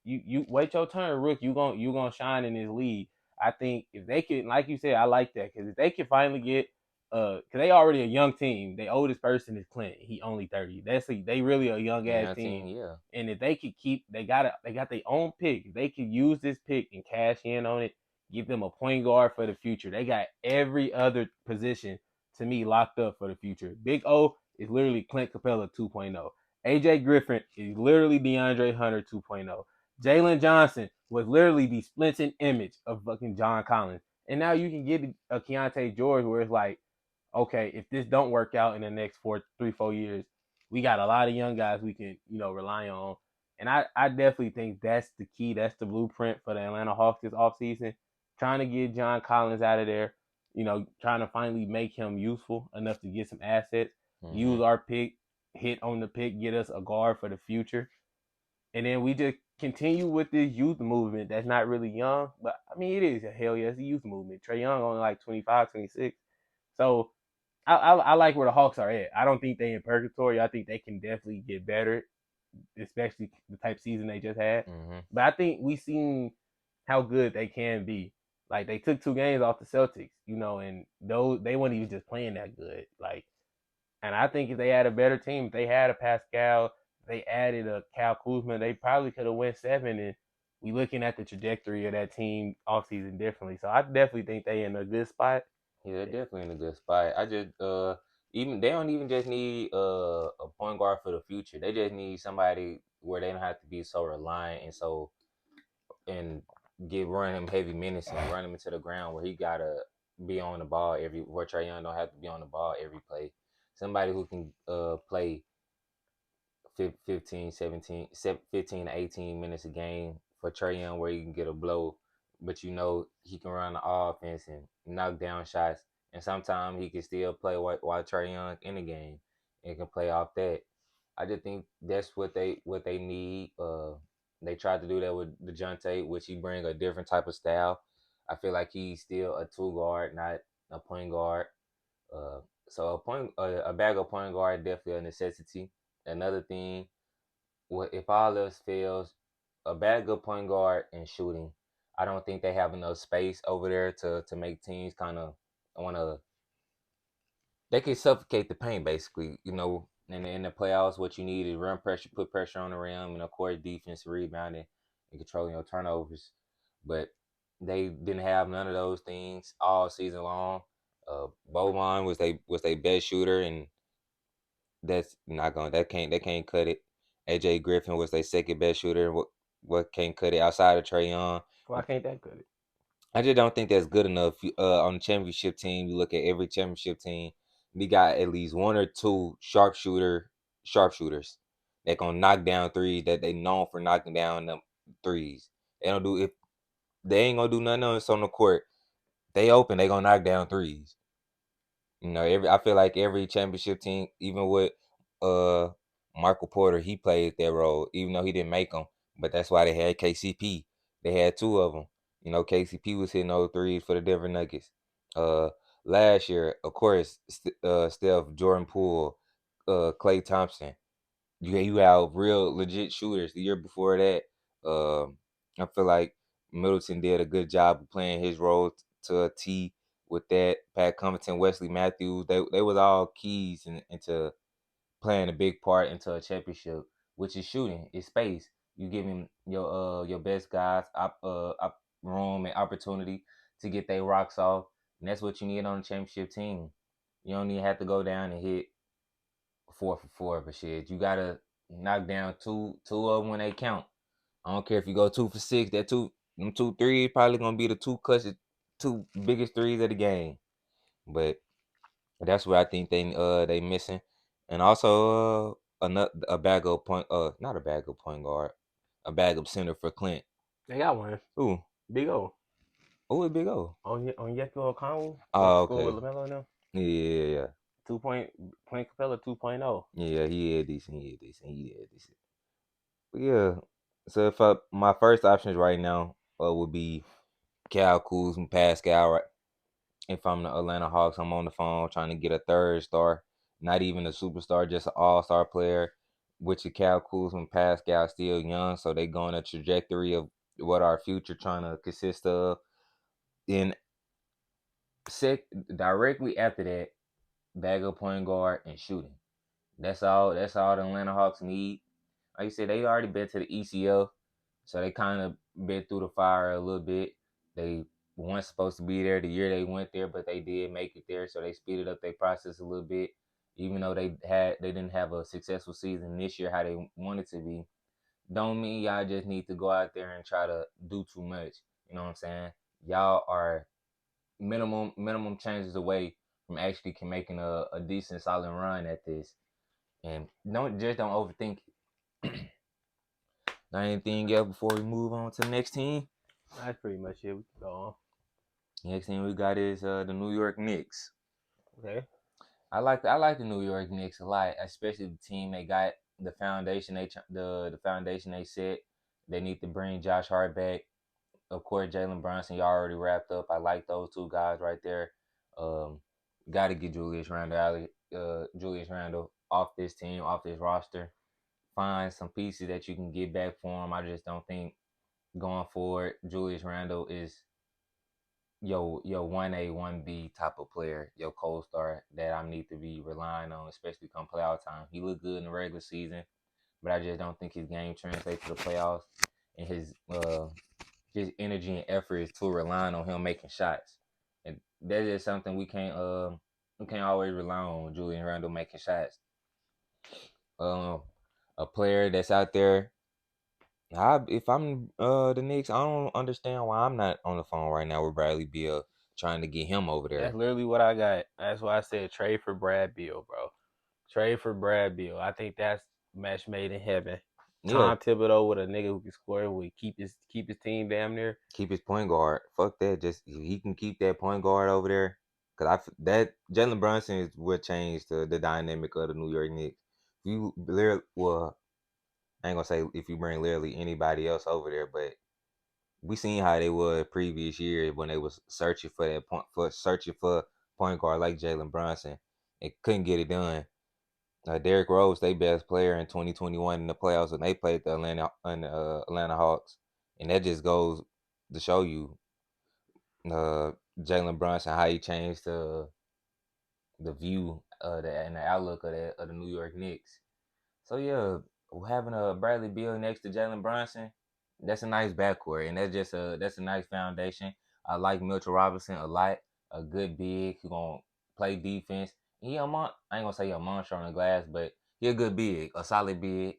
you wait your turn, Rook. You gonna shine in this league. I think if they could, like you said, I like that because if they could finally get because they already a young team. The oldest person is Clint. He only 30. They really a young ass Yeah, team. team. Yeah. And if they could keep, they got their own pick. If they could use this pick and cash in on it, give them a point guard for the future. They got every other position to me locked up for the future. Big O is literally Clint Capella 2.0. AJ Griffin is literally DeAndre Hunter 2.0. Jalen Johnson was literally the splinting image of fucking John Collins. And now you can get a Keontae George where it's like, okay, if this don't work out in the next 4 years, we got a lot of young guys we can, rely on. And I definitely think that's the key. That's the blueprint for the Atlanta Hawks this offseason. Trying to get John Collins out of there, trying to finally make him useful enough to get some assets, Mm-hmm. use our pick, hit on the pick, get us a guard for the future. And then we just continue with this youth movement that's not really young, but I mean, it is a hell yes, a youth movement. Trey Young only like 25, 26. So I like where the Hawks are at. I don't think they in purgatory. I think they can definitely get better, especially the type of season they just had. Mm-hmm. But I think we seen how good they can be. Like they took 2 games off the Celtics, and those they weren't even just playing that good. Like, and I think if they had a better team, if they had a Pascal, they added a Cal Kuzma, they probably could have went 7. And we looking at the trajectory of that team offseason differently. So I definitely think they in a good spot. Yeah, they're definitely in a good spot. I just even they don't even just need a point guard for the future. They just need somebody where they don't have to be so reliant and so and get run him heavy minutes and run him into the ground where he gotta be on the ball where Trey Young don't have to be on the ball every play. Somebody who can play 15, 17, 15 to 18 minutes a game for Trey Young where he can get a blow, but he can run the offense and knock down shots. And sometimes he can still play while Trey Young in the game and can play off that. I just think that's what they need. They tried to do that with DeJounte, which he bring a different type of style. I feel like he's still a two guard, not a point guard. Uh, so a backup point guard definitely a necessity. Another thing, if all else fails, a backup point guard and shooting. I don't think they have enough space over there to make teams kind of want to. They can suffocate the paint basically. In the playoffs, what you need is rim pressure, put pressure on the rim, and of course defense, rebounding, and controlling your turnovers. But they didn't have none of those things all season long. Boban was they best shooter, and that's not going. They can't cut it. AJ Griffin was their second best shooter. What can't cut it outside of Trey Young? Why can't that cut it? I just don't think that's good enough. On the championship team, you look at every championship team, we got at least one or two sharpshooters that gonna knock down threes that they known for knocking down them threes. They don't do if they ain't gonna do nothing else on the court. They open, they gonna knock down threes. I feel like every championship team, even with uh Michael Porter, he played that role, even though he didn't make them. But that's why they had KCP. They had two of them. KCP was hitting those threes for the Denver Nuggets. Uh, Last year, of course, Steph, Jordan Poole, Klay Thompson. You have real legit shooters. The year before that, I feel like Middleton did a good job of playing his role to a T with that. Pat Covington, Wesley Matthews, they was all keys into playing a big part into a championship, which is shooting, it's space. You give him your best guys room and opportunity to get their rocks off, and that's what you need on a championship team. You don't even have to go down and hit 4 for 4, but shit, you gotta knock down two of them when they count. I don't care if you go 2 for 6. That them 2 3s probably gonna be the two biggest threes of the game. But that's what I think they missing, and also another a bag of point not a bag of point guard, a bag of center for Clint. They got one. Ooh, Big O. oh, it big O. On Yeko O'Connell. Went to Oh, school with okay. LaMelo and them. Yeah, yeah, yeah. 2 point Capella 2.0. Yeah, he is decent. He is decent. He is decent. But yeah. So if my first options right now would be Cal Kuzma, Pascal. Right? If I'm the Atlanta Hawks, I'm on the phone trying to get a third star, not even a superstar, just an all-star player. Which the Cal Kuzma and Pascal still young, so they go on a trajectory of what our future trying to consist of. Then directly after that, bag of point guard and shooting. That's all. That's all the Atlanta Hawks need. Like you said, they already been to the ECL, so they kind of been through the fire a little bit. They weren't supposed to be there the year they went there, but they did make it there, so they speeded up their process a little bit. Even though they didn't have a successful season this year how they wanted to be, don't mean y'all just need to go out there and try to do too much. You know what I'm saying? Y'all are minimum changes away from actually making a decent solid run at this. And don't overthink it. Got anything else before we move on to the next team? That's pretty much it. We can go Next thing we got is the New York Knicks. on. Okay. I like the New York Knicks a lot, especially the team they got, the foundation they set. They need to bring Josh Hart back. Of course, Jalen Brunson, you already wrapped up. I like those two guys right there. Um, got to get Julius Randle off this team, off this roster. Find some pieces that you can get back for him. I just don't think going forward, Julius Randle is your 1A 1B type of player, your co-star that I need to be relying on, especially come playoff time. He looked good in the regular season, but I just don't think his game translates to the playoffs, and his energy and effort is too relying on him making shots, and that is something we can't always rely on Julian Randle making shots. Um, a player that's out there. If I'm the Knicks, I don't understand why I'm not on the phone right now with Bradley Beal trying to get him over That's there. literally what I got. That's why I said trade for Brad Beal, bro. Trade for Brad Beal. I think that's match made in heaven. Yeah, Tom Thibodeau with a nigga who can score, would keep his team damn near. keep his point guard. Fuck that. Just if he can keep that point guard over there. That Jalen Brunson is what changed the dynamic of the New York Knicks. You literally, well, I ain't gonna say if you bring literally anybody else over there, but we seen how they were previous years when they was searching for point guard like Jalen Brunson and couldn't get it done. Derrick Rose, their best player in 2021 in the playoffs when they played the Atlanta Hawks, and that just goes to show you uh, Jalen Brunson how he changed the view and the outlook of the New York Knicks. So yeah, having a Bradley Beal next to Jalen Brunson, that's a nice backcourt, and that's a nice foundation. I like Mitchell Robinson a lot, a good big who gonna play defense. I ain't gonna say he a monster on the glass, but he a good big, a solid big.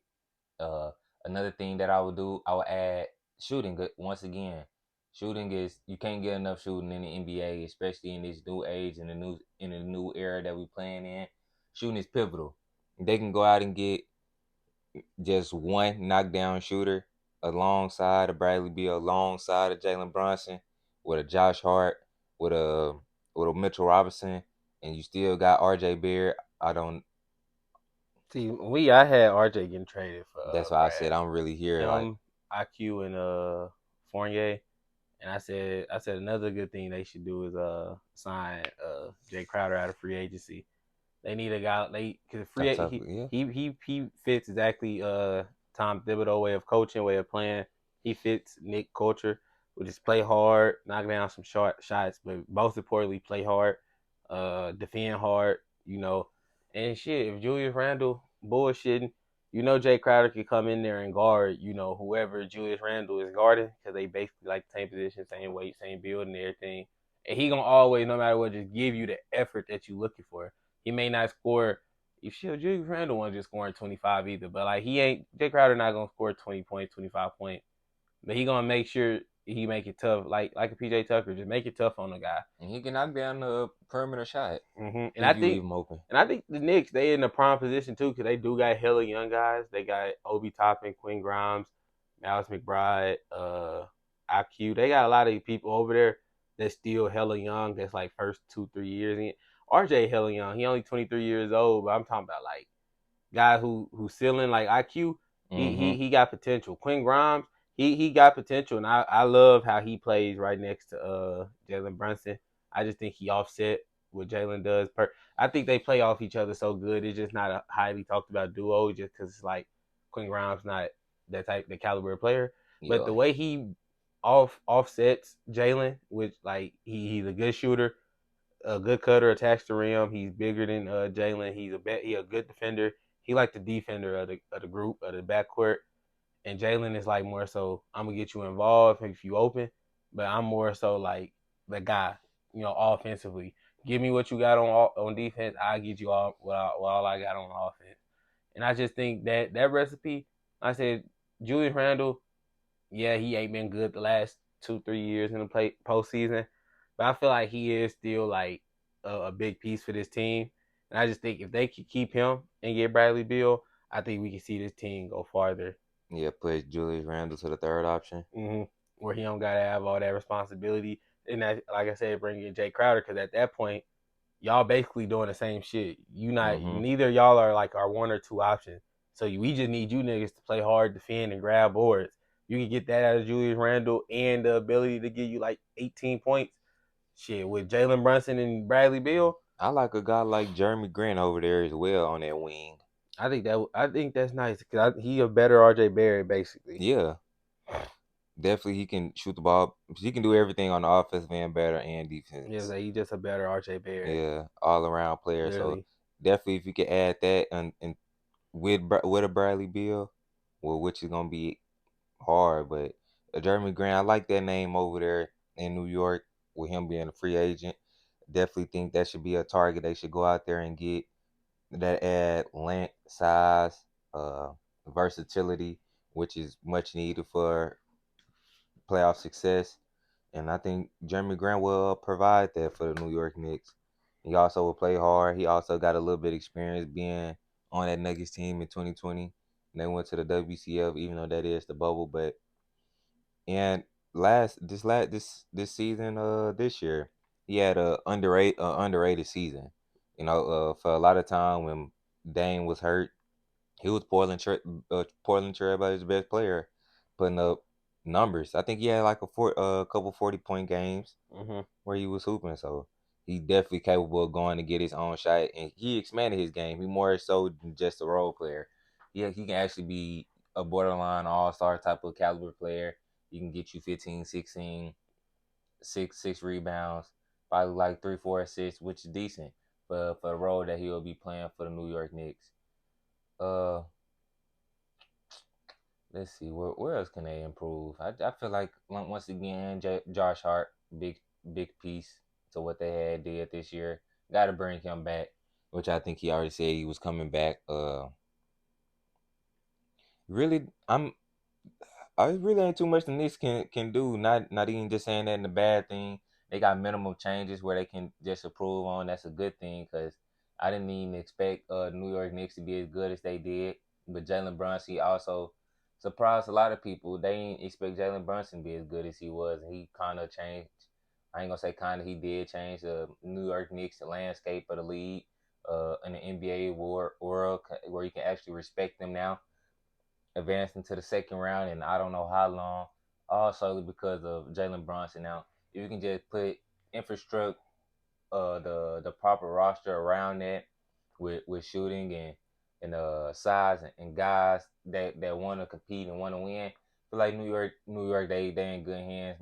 Uh, Another thing that I would do, I would add shooting. Once again, shooting is you can't get enough shooting in the NBA, especially in this new age and the new era that we playing in. Shooting is pivotal. They can go out and get just one knockdown shooter alongside of Bradley Beal, alongside of Jalen Brunson, with a Josh Hart, with a Mitchell Robinson, and you still got RJ Barrett. I don't. See, I had RJ getting traded for That's why I said Brad. I'm really here. Like, Him, IQ, and Fournier. And I said another good thing they should do is sign Jay Crowder out of free agency. They need a guy. Because yeah, he fits exactly Tom Thibodeau way of coaching, way of playing. He fits Nick culture, which is play hard, knock down some short shots, but most importantly, play hard, defend hard. And shit. If Julius Randle bullshitting, you know Jay Crowder could come in there and guard, whoever Julius Randle is guarding, because they basically like the same position, same weight, same build, and everything. And he gonna always, no matter what, just give you the effort that you looking for. He may not score. You sure Julius Randle wasn't just scoring 25 either, but like he ain't Jay Crowder not gonna score 20 points, 25 points, but he gonna make sure he make it tough, like a PJ Tucker, just make it tough on the guy. And he can knock down the perimeter shot And I if you think leave him open. and I think the Knicks, they in a prime position too, because they do got hella young guys. They got Obi Toppin, Quinn Grimes, Alex McBride, IQ. They got a lot of people over there that's still hella young. That's like first 2-3 years in. RJ hella young. He only 23 years old, but I'm talking about like guy who ceiling like IQ. He Mm-hmm. he he got potential. Quinn Grimes, he got potential, and I love how he plays right next to Jalen Brunson. I just think he offset what Jalen does. I think they play off each other so good. It's just not a highly talked about duo, just because it's like Quinn Grimes not the caliber of player, but Yeah. the way he offsets Jalen, which like he's a good shooter, a good cutter, attached to rim. He's bigger than Jalen. He a good defender. He like the defender of the group of the backcourt. And Jalen is like more so I'm gonna get you involved if you open, but I'm more so like the guy, offensively. Give me what you got on defense. I get you all I got on offense. And I just think that recipe. I said Julius Randle, yeah, he ain't been good the last 2-3 years in the postseason, but I feel like he is still like a big piece for this team. And I just think if they could keep him and get Bradley Beal, I think we can see this team go farther. Yeah, push Julius Randle to the third option. hmm Where he don't gotta have all that responsibility, and that, like I said, bring in Jay Crowder, because at that point, y'all basically doing the same shit. Mm-hmm. Neither of y'all are like our one or two options. So we just need you niggas to play hard, defend, and grab boards. You can get that out of Julius Randle and the ability to give you like 18 points. Shit, with Jalen Brunson and Bradley Beal, I like a guy like Jeremy Grant over there as well on that wing. I think that's nice, because he a better RJ Barrett basically. Yeah, definitely he can shoot the ball. He can do everything on the offensive end better and Yeah, defense. like he just a better RJ Barrett, Yeah, all around player. So literally. definitely if you could add that and with a Bradley Beal, well, which is gonna be hard, but Jeremy Grant, I like that name over there in New York with him being a free agent. Definitely think that should be a target they should go out there and get that add length, size, uh, versatility, which is much needed for playoff success. And I think Jeremy Grant will provide that for the New York Knicks. He also will play hard. He also got a little bit of experience being on that Nuggets team in 2020. And they went to the WCF, even though that is the bubble. But and this season, this year, he had a underrated season. For a lot of time when Dame was hurt, he was Portland Trail Blazers' best player, putting up numbers. I think he had like a couple 40-point games hmm where he was hooping. So he definitely capable of going to get his own shot, and he expanded his game. He more so than just a role player. Yeah, he can actually be a borderline all-star type of caliber player. He can get you 15, 16, 6 rebounds, probably like 3, 4 assists, which is decent for the role that he'll be playing for the New York Knicks. Uh, let's see where else can they improve. I feel like once again, Josh Hart, big piece to what they had did this year. Got to bring him back, which I think he already said he was coming back. Really, I really ain't too much the Knicks can do. Not even just saying that in the bad thing. They got minimum changes where they can just improve on. That's a good thing because I didn't even expect New York Knicks to be as good as they did. But Jalen Brunson also surprised a lot of people. They didn't expect Jalen Brunson to be as good as he was. And he kind of changed. I ain't gonna say kind of. He did change the New York Knicks the landscape of the league, in the NBA world where you can actually respect them now, advancing to the second round, and I don't know how long. All solely because of Jalen Brunson. Now, if you can just put infrastructure, the proper roster around that with shooting and size and guys that want to compete and want to win, I feel like New York, they in good hands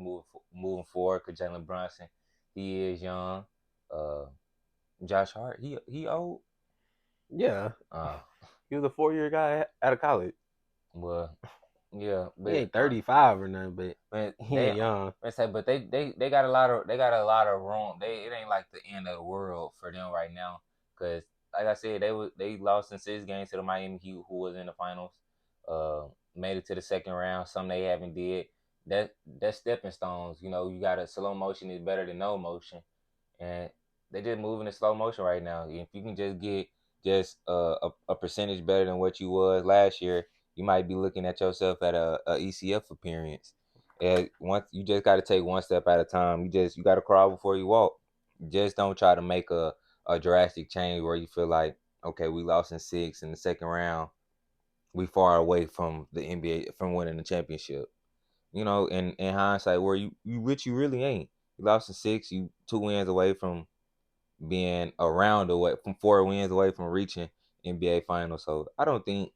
moving forward. Cause Jalen Brunson, he is young. Uh, Josh Hart, he old. Yeah, Uh, He was a 4-year guy out of college. Well, yeah, He but ain't 35 or nothing, but man, he ain't young. I say, but they got a lot of room. It ain't like the end of the world for them right now, because like I said, they lost in 6 games to the Miami Heat, who was in the finals. Uh, Made it to the second round. Some they haven't did. That's stepping stones. You know, you got a slow motion is better than no motion, and they just moving in slow motion right now. If you can just get just a percentage better than what you was last year, you might be looking at yourself at a ECF appearance. And once you just got to take one step at a time. You got to crawl before you walk. Just don't try to make a drastic change where you feel like, okay, we lost in 6 in the second round. We far away from the NBA from winning the championship. You know, in hindsight, where you really ain't. You lost in 6. You 2 wins away from being around away from 4 wins away from reaching NBA finals. So I don't think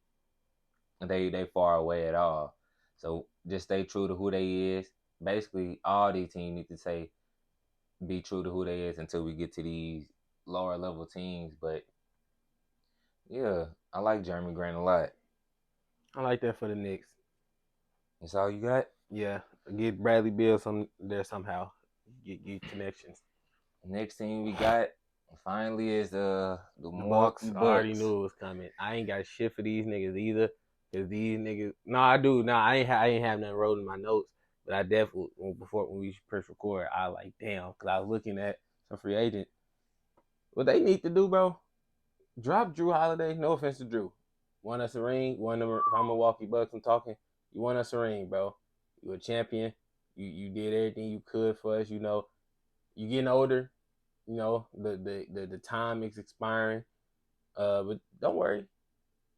they far away at all. So just stay true to who they is. Basically, all these teams need to say be true to who they is until we get to these lower level teams. But yeah, I like Jeremy Grant a lot. I like that for the Knicks. That's all you got. Yeah, get Bradley Beal some there somehow. Get connections. Next team we got finally is the The Milwaukee Bucks, I already Bucks. knew it was coming. I ain't got shit for these niggas either. Cause these niggas, no, I do. No, I ain't have nothing wrote in my notes. But I definitely before when we press record, I like damn. Cause I was looking at some free agent. What they need to do, bro? Drop Drew Holiday. No offense to Drew. Won us a ring. If I'm Milwaukee Bucks, I'm talking. You won us a ring, bro. You a champion. You did everything you could for us. You know, you getting older. You know, the time is expiring. But don't worry,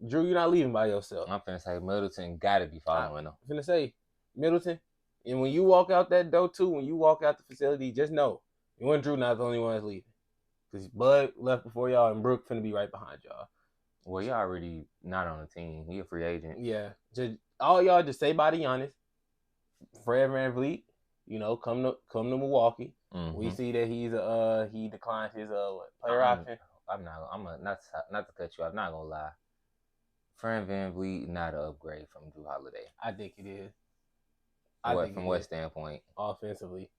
Drew, you're not leaving by yourself. I'm finna say Middleton gotta be I'm following them. finna say Middleton. And when you walk out that door too, when you walk out the facility, just know you and Drew not the only ones leaving. Cause Bud left before y'all, and Brooke finna be right behind y'all. Well, you already not on the team. He a free agent. Yeah, just all y'all just say bye to Giannis, Fred VanVleet. You know, come to Milwaukee. Mm-hmm. We see that he declined his player I'm, option. I'm not. Not to cut you off. Not gonna lie. Fred VanVleet not an upgrade from Drew Holiday. I think it is. From what standpoint? Offensively,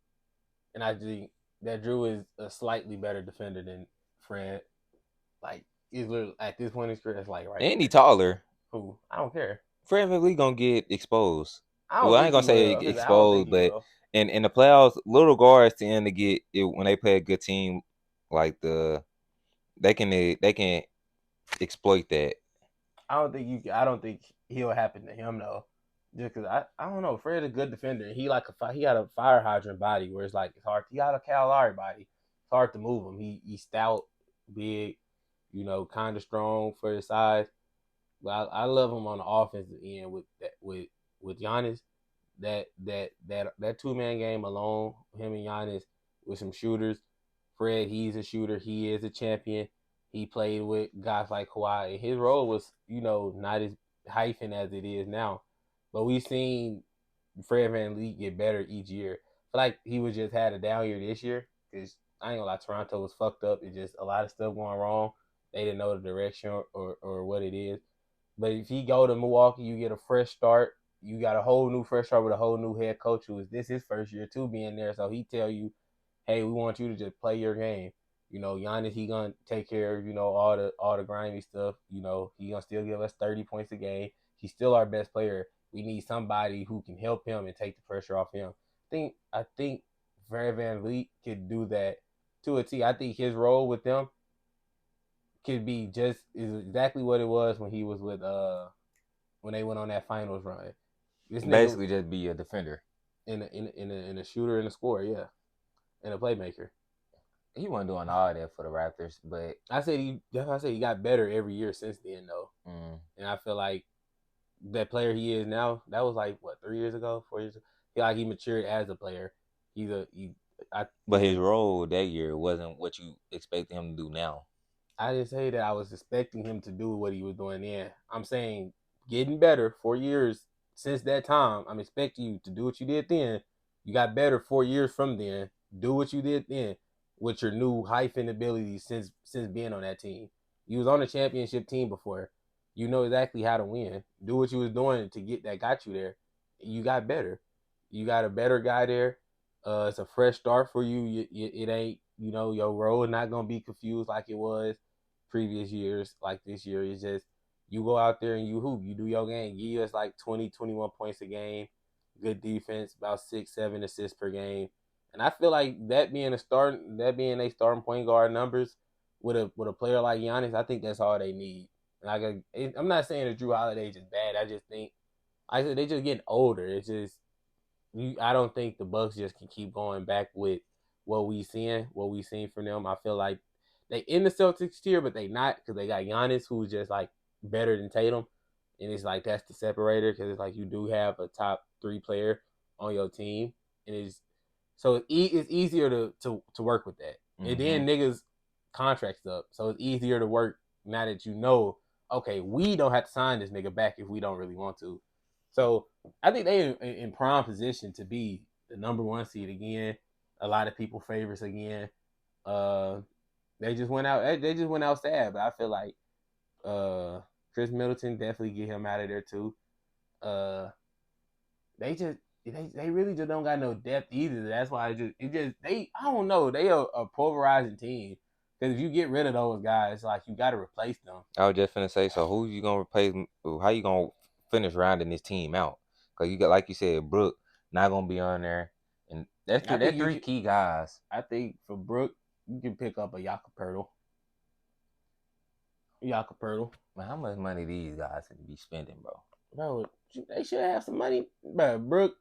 and I think that Drew is a slightly better defender than Fred. Like he's literally at this point in his career, it's like right. And he there. taller. Who? I don't care. Fred VanVleet gonna get exposed. I don't Well, I ain't think gonna he say will. I don't think exposed, he but will. in the playoffs, little guards tend to get it when they play a good team. Like they can exploit that. I don't think he'll happen to him though. Just because I don't know. Fred's a good defender. He he got a fire hydrant body where it's like it's hard. He got a Kyle Lowry body. It's hard to move him. He's stout, big, you know, kind of strong for his size. But I love him on the offensive end with Giannis. That 2-man game alone, him and Giannis with some shooters. Fred, he's a shooter. He is a champion. He played with guys like Kawhi. And his role was, you know, not as hyphen as it is now. But we've seen Fred VanVleet get better each year. I feel like he was just had a down year this year because I ain't gonna lie, Toronto was fucked up. It's just a lot of stuff going wrong. They didn't know the direction or what it is. But if he go to Milwaukee, you get a fresh start. You got a whole new fresh start with a whole new head coach who is this his first year too being there. So he tell you, hey, we want you to just play your game. You know, Giannis, he gonna take care of, you know, all the grimy stuff. You know, he gonna still give us 30 points a game. He's still our best player. We need somebody who can help him and take the pressure off him. I think Fred VanVleet could do that to a T. I think his role with them could be just is exactly what it was when he was with when they went on that finals run. This nigga Basically, just be a defender. in a shooter and a scorer, yeah, and a playmaker. He wasn't doing all that for the Raptors, but I said he got better every year since then though, and I feel like that player he is now, that was like what 3 years ago, 4 years ago. I feel like he matured as a player. But his role that year wasn't what you expect him to do now. I didn't say that I was expecting him to do what he was doing then. I'm saying getting better 4 years since that time. I'm expecting you to do what you did then. You got better 4 years from then. Do what you did then with your new hyphen abilities since being on that team. You was on a championship team before. You know exactly how to win. Do what you was doing to get that got you there. You got better. You got a better guy there. It's a fresh start for you. It ain't, your road not gonna be confused like it was previous years. Like this year, it's just you go out there and you hoop. You do your game. Give us like 20, 21 points a game. Good defense, about 6, 7 assists per game. And I feel like that being a starting point guard numbers with a player like Giannis, I think that's all they need. Like I'm not saying that Drew Holiday is just bad. I just think I said they just getting older. It's just I don't think the Bucks just can keep going back with what we seen from them. I feel like they in the Celtics tier, but they not because they got Giannis, who's just like better than Tatum, and it's like that's the separator because it's like you do have a top 3 player on your team, and it's easier to work with that. Mm-hmm. And then niggas contracts up, so it's easier to work now that okay, we don't have to sign this nigga back if we don't really want to. So I think they in prime position to be the number 1 seed again. A lot of people favorites again. They just went out. They just went out sad, but I feel like Chris Middleton definitely get him out of there too. They really just don't got no depth either. That's why I don't know. They are a pulverizing team. Because if you get rid of those guys, like you got to replace them. I was just finna say, so who you gonna replace? How you gonna finish rounding this team out? Because you got, like you said, Brook not gonna be on there, and that's 3 key guys. I think for Brook, you can pick up a Jakob Poeltl. Man, how much money these guys can be spending, bro? Bro, they should have some money. Bro, Brook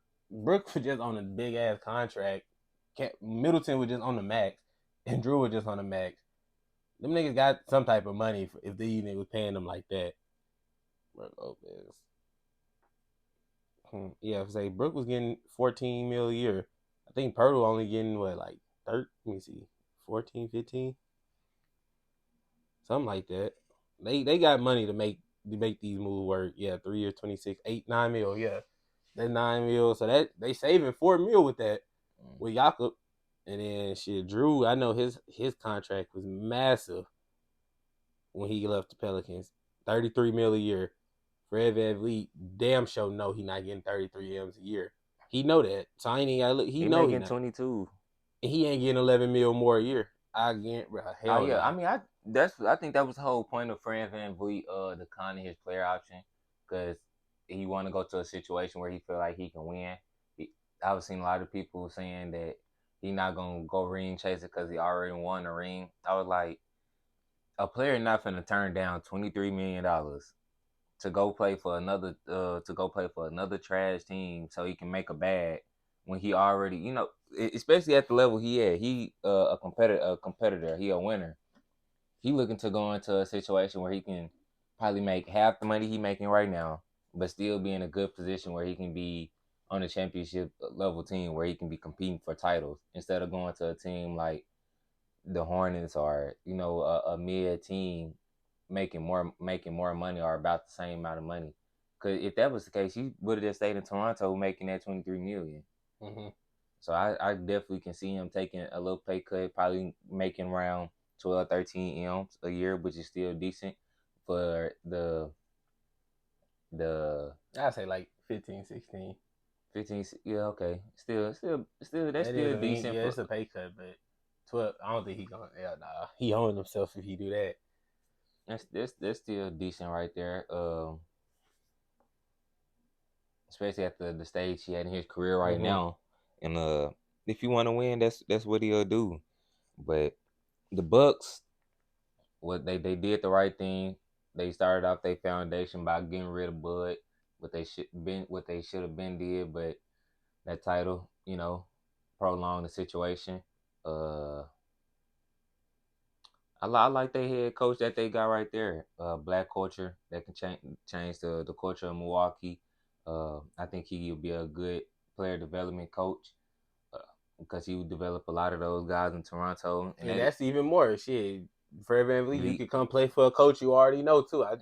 was just on a big ass contract. Middleton was just on the max, and Drew was just on the max. Them niggas got some type of money if these niggas paying them like that. Brook Lopez. Yeah, say Brook was getting 14 mil a year. I think Poeltl only getting like 13. Let me see, 14, 15, something like that. They got money to make these moves work. Yeah, 3 years, 26, 8, 9 mil. Yeah, that 9 mil. So that they saving 4 mil with that with Jakob. And then shit, Drew. I know his contract was massive when he left the Pelicans. 33 mil a year. Fred VanVleet, damn sure know he not getting 33 M's a year. He know that. So I ain't even gotta look. He know making 22. And he ain't getting 11 mil more a year. I get hell. Yeah. Nah. I mean, I think that was the whole point of Fred VanVleet declining his player option because he want to go to a situation where he feel like he can win. I was seeing a lot of people saying that he not gonna go ring chaser because he already won a ring. I was like, a player not finna turn down $23 million to go play for another trash team so he can make a bag when he already, especially at the level he at. He a competitor, he a winner. He looking to go into a situation where he can probably make half the money he making right now, but still be in a good position where he can be on a championship level team where he can be competing for titles instead of going to a team like the Hornets or a mid team making more money or about the same amount of money. Because if that was the case, he would have just stayed in Toronto making that $23 million. Mm-hmm. So I definitely can see him taking a little pay cut, probably making around 12, 13 M's a year, which is still decent for the I'd say like 15, 16. 15, yeah, okay. Still that's still decent. Yeah, it's a pay cut, but 12, I don't think he gonna. Yeah, nah, he owns himself if he do that. That's still decent right there. Especially at the stage he had in his career right now. And if you want to win, that's what he'll do. But the Bucks, they did the right thing. They started off their foundation by getting rid of Bud, what they should have been did, but that title, prolonged the situation. I like their head coach that they got right there. Black culture that can change the culture of Milwaukee. I think he will be a good player development coach because he would develop a lot of those guys in Toronto. And that's even more shit. Fred VanVleet, you could come play for a coach you already know too. I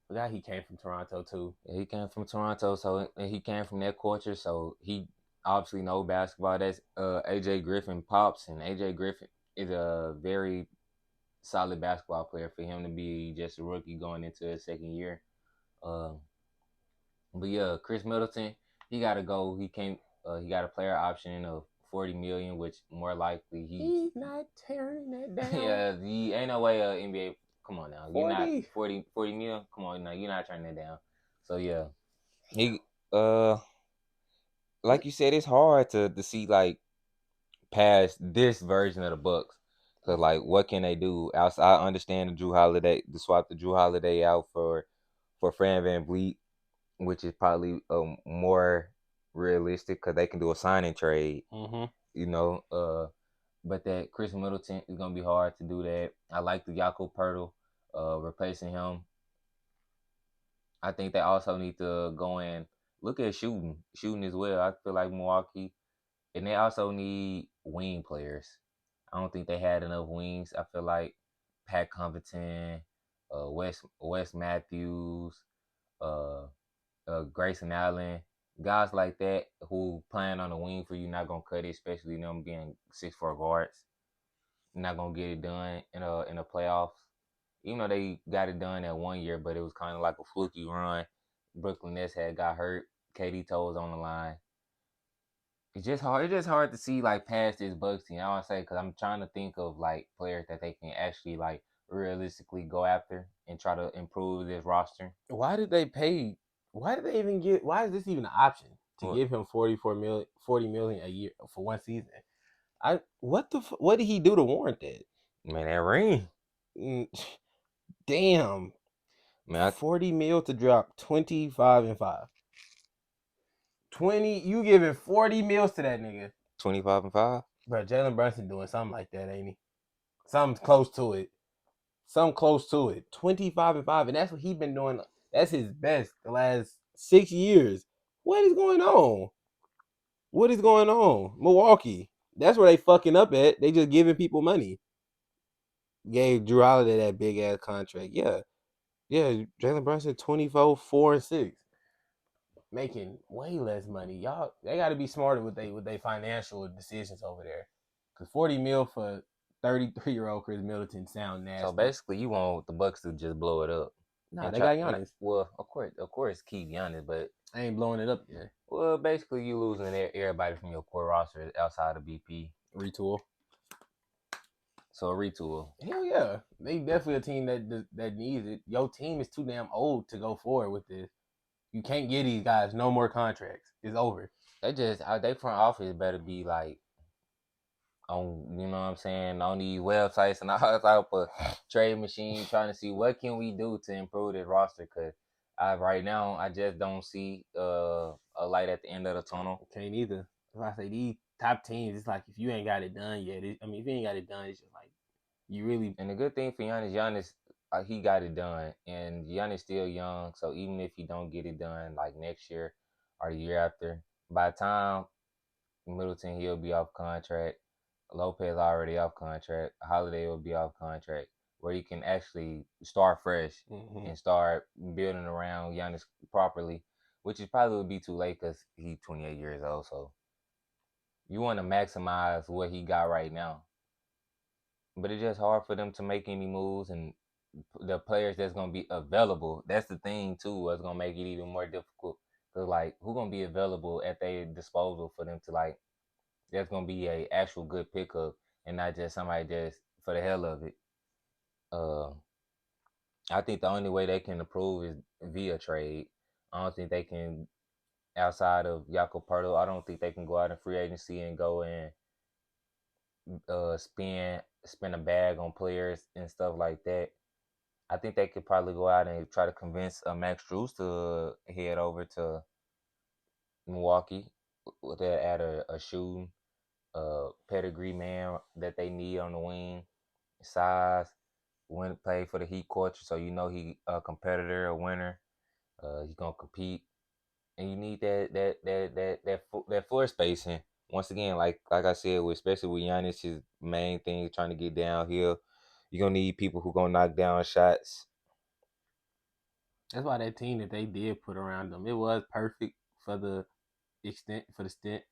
forgot he came from Toronto too. Yeah, he came from Toronto, so and he came from that culture, so he obviously know basketball. That's AJ Griffin pops, and AJ Griffin is a very solid basketball player for him to be just a rookie going into his second year. Uh, but yeah, Chris Middleton, he got to go. He can't. He got a player option of 40 million, which more likely He's not tearing that down. yeah, he ain't no way NBA. Come on now, you're not 40. 40 mil. Come on now, you're not turning it down. So yeah, he uh like you said, it's hard to see like past this version of the Bucks. Cause like, what can they do? Outside, I understand the Drew Holiday, to swap the Drew Holiday out for Fran VanVleet, which is probably more realistic because they can do a signing trade. Mm-hmm. You know, but that Chris Middleton is gonna be hard to do that. I like the Jakob Pertl, replacing him. I think they also need to go and look at shooting as well. I feel like Milwaukee, and they also need wing players. I don't think they had enough wings. I feel like Pat Covington, Wes Matthews, uh, Grayson Allen, guys like that who playing on the wing for you not gonna cut it, especially them being 6'4" guards. Not gonna get it done in the playoffs. Even though they got it done that 1 year, but it was kind of like a fluky run. Brooklyn Nets had got hurt. KD toes on the line. It's just hard. It's just hard to see like past this Bucks team. I want to say because I'm trying to think of like players that they can actually like realistically go after and try to improve this roster. Why did they pay? Why did they even get? Why is this even an option to What give him 40 million a year for one season? What did he do to warrant that? man, that ring, Mm, damn, man, 40 mil to drop 25-5. 20, you giving 40 mils to that nigga. 25-5. Bro, Jalen Brunson doing something like that, ain't he? Something close to it. Something close to it. 25-5. And that's what he been doing. That's his best the last 6 years. What is going on? What is going on? Milwaukee. That's where they fucking up at. They just giving people money. Gave Drew Holiday that big ass contract. Yeah. Yeah. Jalen Brunson 24, 4, and 6. Making way less money. Y'all, they got to be smarter with they financial decisions over there. Cause 40 mil for 33-year-old Chris Middleton sound So nasty. basically, you want the Bucks to just blow it up Nah, and they try. got Giannis. Well, of course, keep Giannis, but I ain't blowing it up yet. well, basically, you losing everybody from your core roster outside of BP. Retool. So a retool. Hell yeah, they definitely a team that needs it. Your team is too damn old to go forward with this. You can't give these guys no more contracts. It's over. They front office better be like on, you know what I'm saying, on these websites and all type of trade machine trying to see what can we do to improve this roster. Cause right now I just don't see a light at the end of the tunnel. Can't either. If I say these top teams, it's like if you ain't got it done yet. If you ain't got it done, it's just like you really. And the good thing for Giannis, he got it done, and Giannis still young. So even if he don't get it done like next year or the year after, by the time Middleton, he'll be off contract. Lopez already off contract. Holiday will be off contract, where you can actually start fresh Mm-hmm. and start building around Giannis properly, which is probably would be too late because he's 28 years old. So you want to maximize what he got right now, but it's just hard for them to make any moves and the players that's gonna be available. That's the thing too. What's gonna make it even more difficult. Cause like, who gonna be available at their disposal for them to like? That's gonna be a actual good pickup and not just somebody just for the hell of it. Uh, I think the only way they can improve is via trade. I don't think they can outside of Jakob Pertl. I don't think they can go out in free agency and go and spend a bag on players and stuff like that. I think they could probably go out and try to convince Max Strus to head over to Milwaukee. With that, add a shooting pedigree man that they need on the wing, size, win play for the Heat culture, so you know he a competitor, a winner. He's gonna compete, and you need that floor spacing. Once again, like I said, especially with Giannis, his main thing is trying to get downhill. You're gonna need people who gonna knock down shots. That's why that team that they did put around them, it was perfect for the stint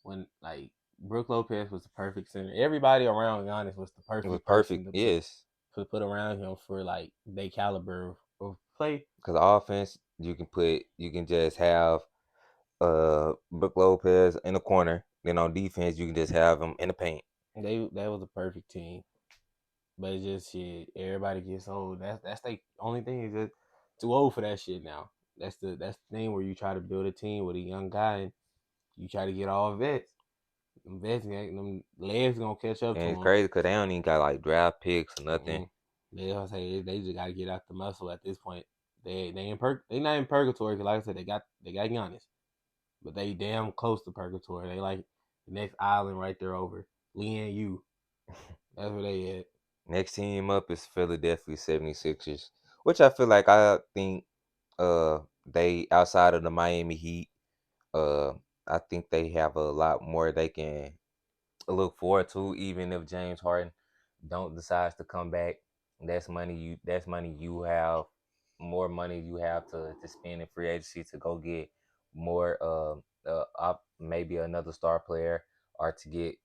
when like Brook Lopez was the perfect center. Everybody around Giannis was the It was perfect person perfect. to Yes. put around him for like they caliber of play. Because offense, you can just have Brook Lopez in the corner. Then on defense, you can just have him in the paint. That was a perfect team. But it's just shit. Everybody gets old. That's the only thing is just too old for that shit now. That's the thing where you try to build a team with a young guy and you try to get all vets. Them vets, them legs gonna catch up to And it's them. crazy because they don't even got like draft picks or nothing. Mm-mm. They gonna say they just gotta get out the muscle at this point. They not in purgatory because like I said they got Giannis, but they damn close to purgatory. They like the next island right there over. Lee and you. That's where they at. Next team up is Philadelphia 76ers, which I think they outside of the Miami Heat, uh I think they have a lot more they can look forward to, even if James Harden don't decides to come back. That's money you have, more money you have to spend in free agency to go get more maybe another star player, or to get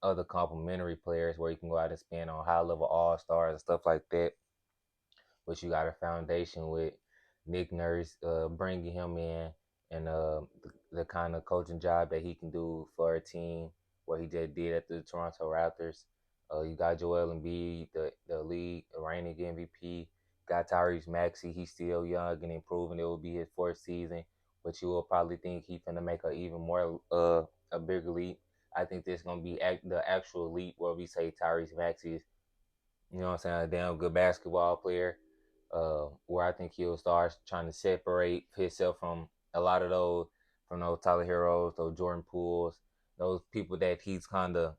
other complementary players where you can go out and spend on high level all stars and stuff like that. But you got a foundation with Nick Nurse, bringing him in, and the kind of coaching job that he can do for a team, what he just did at the Toronto Raptors. You got Joel Embiid, the league reigning MVP. Got Tyrese Maxey. He's still young and improving. It will be his fourth season, but you will probably think he's gonna make a even more a bigger leap. I think this gonna be the actual leap where we say Tyrese Maxey is, you know what I'm saying, a damn good basketball player. Where I think he'll start trying to separate himself from a lot of those Tyler Heroes, those Jordan Pools, those people that he's kind of,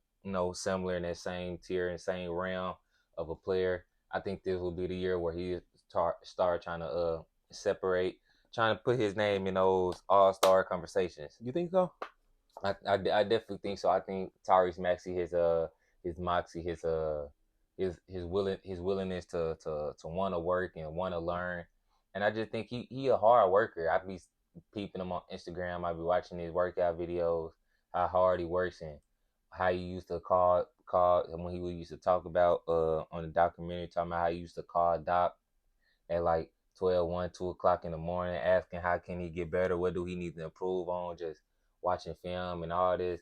similar in that same tier and same realm of a player. I think this will be the year where he start trying to separate, trying to put his name in those all star conversations. You think so? I definitely think so. I think Tyrese Maxey, his moxie, his willingness to want to work and want to learn, and I just think he a hard worker. I be peeping him on Instagram. I be watching his workout videos, how hard he works, and how he used to call when he used to talk about on the documentary, talking about how he used to call Doc at like 12, 1, 2 o'clock in the morning, asking how can he get better, what do he need to improve on, just watching film and all this.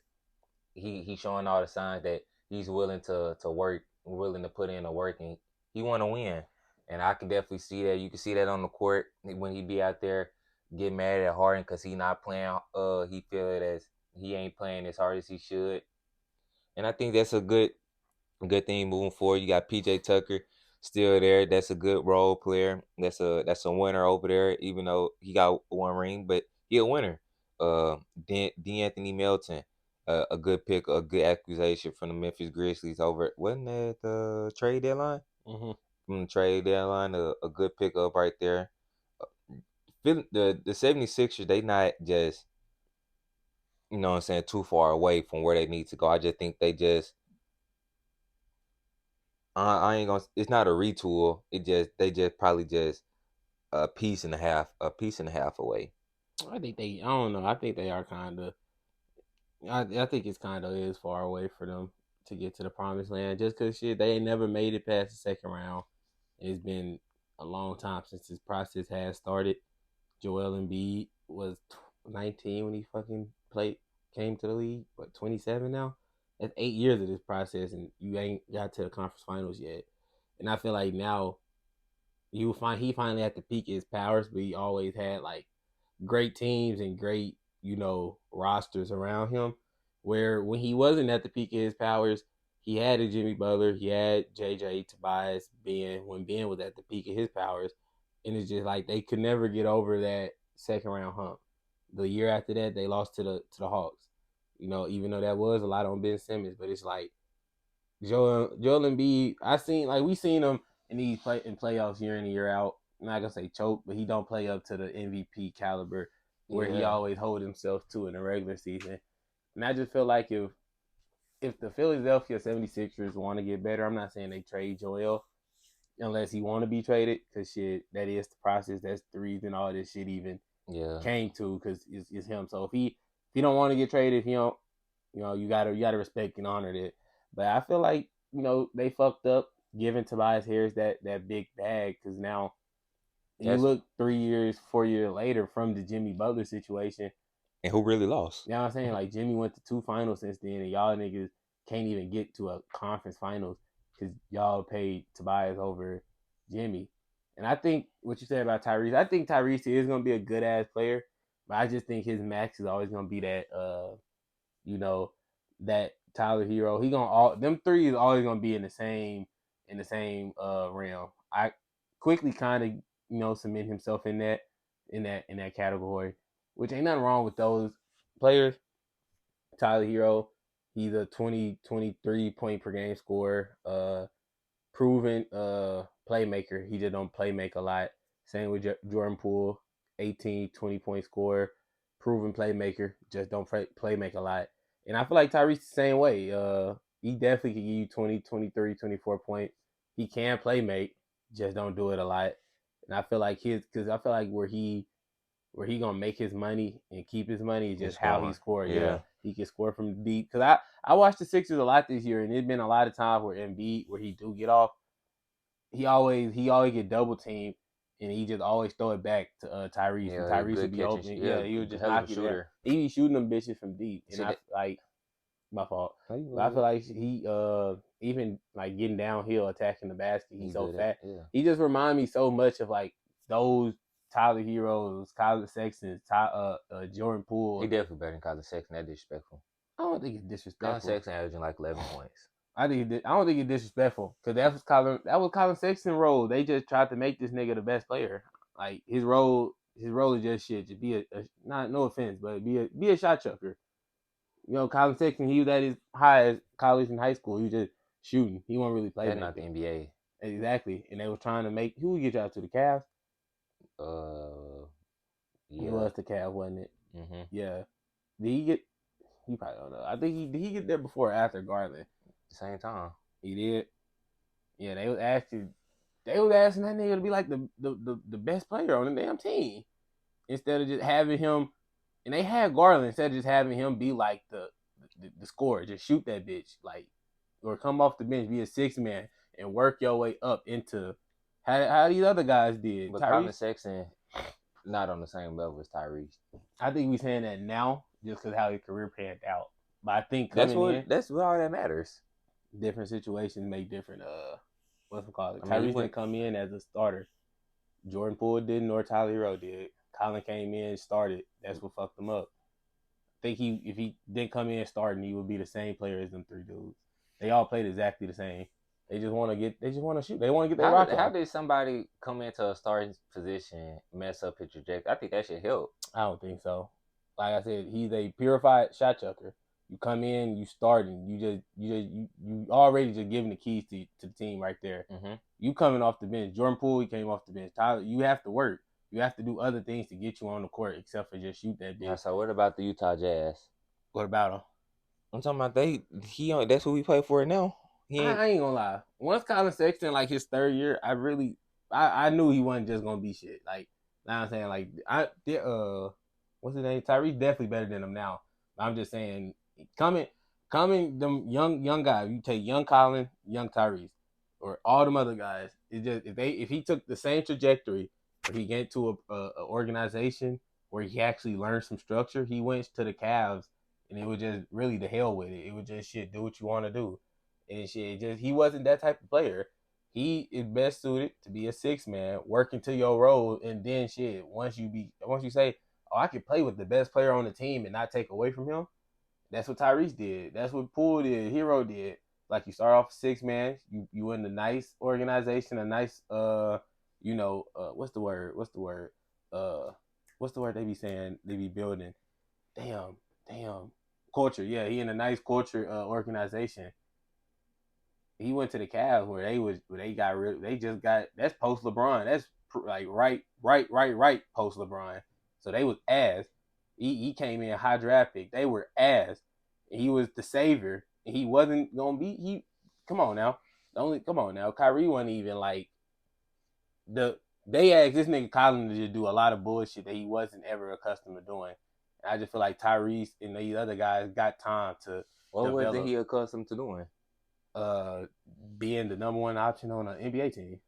He's showing all the signs that he's willing to work, willing to put in the work, and he want to win. And I can definitely see that. You can see that on the court when he be out there get mad at Harden because he not playing. He feel it as he ain't playing as hard as he should. And I think that's a good thing moving forward. You got PJ Tucker still there. That's a good role player. That's a winner over there, even though he got one ring, but he a winner. D'Anthony Melton, a good pick, a good accusation from the Memphis Grizzlies over. Wasn't that the trade deadline? Mm-hmm. From the trade deadline, a good pickup right there. The 76ers, they not just, what I'm saying, too far away from where they need to go. I just think I ain't gonna. It's not a retool. They just probably just a piece and a half away. I think they. I don't know. I think they are kind of. I think it's kind of is far away for them to get to the promised land. Just because shit, they ain't never made it past the second round. It's been a long time since this process has started. Joel Embiid was 19 when he fucking played, came to the league. But 27 now. That's 8 years of this process, and you ain't got to the conference finals yet. And I feel like now you find he finally at the peak of his powers, but he always had like great teams and great, rosters around him. Where when he wasn't at the peak of his powers, he had a Jimmy Butler, he had JJ, Tobias, Ben, when Ben was at the peak of his powers. And it's just like they could never get over that second round hump. The year after that, they lost to the Hawks. Even though that was a lot on Ben Simmons, but it's like Joel Embiid, we seen him in these playoffs year in and year out. I'm not gonna say choke, but he don't play up to the MVP caliber where he Yeah, always hold himself to in the regular season. And I just feel like if the Philadelphia 76ers want to get better, I'm not saying they trade Joel unless he want to be traded, because shit, that is the process. That's the reason all this shit even yeah, came to, because it's him. So if he don't want to get traded, if he don't, you gotta respect and honor that. But I feel like they fucked up. giving Tobias Harris that big bag because now you That's look 3 years, 4 years later from the Jimmy Butler situation. and who really lost. You know what I'm saying? Like Jimmy went to 2 finals since then, and y'all niggas can't even get to a conference finals because y'all paid Tobias over Jimmy. And I think what you said about Tyrese, I think Tyrese is gonna be a good ass player, but I just think his max is always gonna be that you know, that Tyler Hero. He gonna all them three is always gonna be in the same realm. I quickly kind of cement himself in that category, which ain't nothing wrong with those players. Tyler Hero, he's a 23 point per game scorer. Proven playmaker. He just don't play make a lot. Same with Jordan Poole, 18, 20 point scorer. Proven playmaker, just don't play make a lot. And I feel like Tyrese the same way. He definitely can give you 20, 23, 24 points. He can play make, just don't do it a lot. And I feel like because I feel like where he gonna make his money and keep his money is He's just how he scoring. scored. Yeah, Yeah. he can score from deep. Cause I watched the Sixers a lot this year, and it's been a lot of times where Embiid where he do get off, he always get double teamed, and he just always throw it back to Tyrese, and Yeah, Tyrese would good be catch and open. yeah, Yeah, he would just hell of a knock it down. shooter. He be shooting them bitches from deep, and See I that? like my fault. How you But I good? feel like he even like getting downhill attacking the basket, he's He so good at fat. yeah. He just remind me so much of like those Tyler Heroes, Kyler Sextons, Jordan He Poole. definitely better than Colin Sexton. That disrespectful. I don't think it's Colin disrespectful. Sexton averaging like 11 points. I don't think it's disrespectful because that was Colin Sexton's role. They just tried to make this nigga the best player. Like his role is just shit. Just be a not no offense, but be a shot chucker. Colin Sexton, he was at his highest college and high school. He was just shooting. He wasn't really That's not the playmaking. NBA. Exactly. And they were trying to make who would get you out to the Cavs? Uh, It yeah. was the Cavs, wasn't it? Mm-hmm. Yeah. Did he get? He probably don't know. I think did he get there before or after Garland? Same time. He did. Yeah, they was asking that nigga to be like the best player on the damn team instead of just having him. And they had Garland instead of just having him be like the scorer, just shoot that bitch like, or come off the bench, be a 6 man and work your way up into how these other guys did. But Colin Tyrese, Sexton not on the same level as Tyrese. I think we saying that now just because how his career panned out. But I think That's coming what in, that's all that matters. different situations make different what's it called? I mean, he Tyrese went. didn't come in as a starter. Jordan Poole didn't, nor Tyler Hero did. Colin came in, started. That's what fucked him up. I think if he didn't come in starting, he would be the same player as them three dudes. They all played exactly the same. They just want to shoot. They want to get their rock How off. did somebody come into a starting position mess up his trajectory? I think that should help. I don't think so. Like I said, he's a purified shot chucker. You come in, you starting. You already just giving the keys to the team right there. Mm-hmm. You coming off the bench. Jordan Poole, he came off the bench. Tyler, you have to work. You have to do other things to get you on the court except for just shoot that bitch. So what about the Utah Jazz? What about him? I'm talking about that's who we play for now. He ain't. I ain't gonna lie. Once Colin Sexton like his third year, I knew he wasn't just gonna be shit. Like now I'm saying like what's his name? Tyrese definitely better than him now. I'm just saying coming them young guys. You take young Colin, young Tyrese, or all them other guys. It's just if he took the same trajectory where he get to a organization where he actually learned some structure, he went to the Cavs and it was just really the hell with it. It was just shit. Do what you want to do and shit. Just he wasn't that type of player. He is best suited to be a 6 man, working to your role, and then shit. Once you say, "Oh, I can play with the best player on the team and not take away from him," that's what Tyrese did. That's what Poole did. Hero did. Like you start off 6 man, you in a nice organization, a nice what's the word? Uh, what's the word they be saying? They be building. Damn, culture. Yeah, he in a nice culture organization. He went to the Cavs where they got rid. They just got that's post LeBron. That's like right post LeBron. So they was ass. He came in high draft pick. They were ass. He was the savior. He wasn't gonna be. Come on now. Come on now. Kyrie wasn't even like the. They asked this nigga Colin to just do a lot of bullshit that he wasn't ever accustomed to doing. And I just feel like Tyrese and these other guys got time to What was it develop. he accustomed to doing? Uh, being the number one option on an NBA team.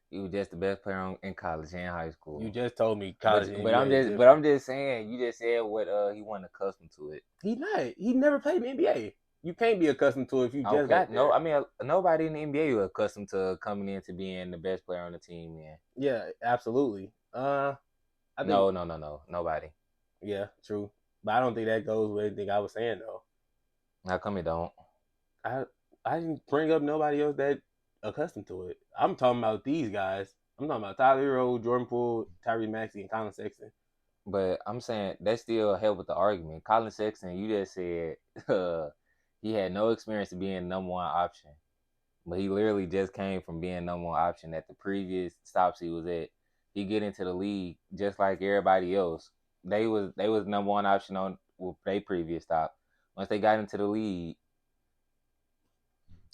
He was just the best player in college and high You school. just told me college But and but I'm NBA is just but different. I'm just saying. You just said what he wasn't accustomed to it. He not. He never played in the NBA. You can't be accustomed to it if you just Okay, got no, there. I mean nobody in the NBA was accustomed to coming into being the best player on the team. Man, Yeah, absolutely. I think no, nobody. yeah, true. But I don't think that goes with anything I was saying though. How come it don't? I I didn't bring up nobody else that accustomed to it. I'm talking about these guys. I'm talking about Tyler Hero, Jordan Poole, Tyrese Maxey, and Colin Sexton. But I'm saying that still help with the argument. Colin Sexton, you just said he had no experience of being number one option, but he literally just came from being number one option at the previous stops he was at. He get into the league just like everybody else. They was number one option on their previous stop. Once they got into the league,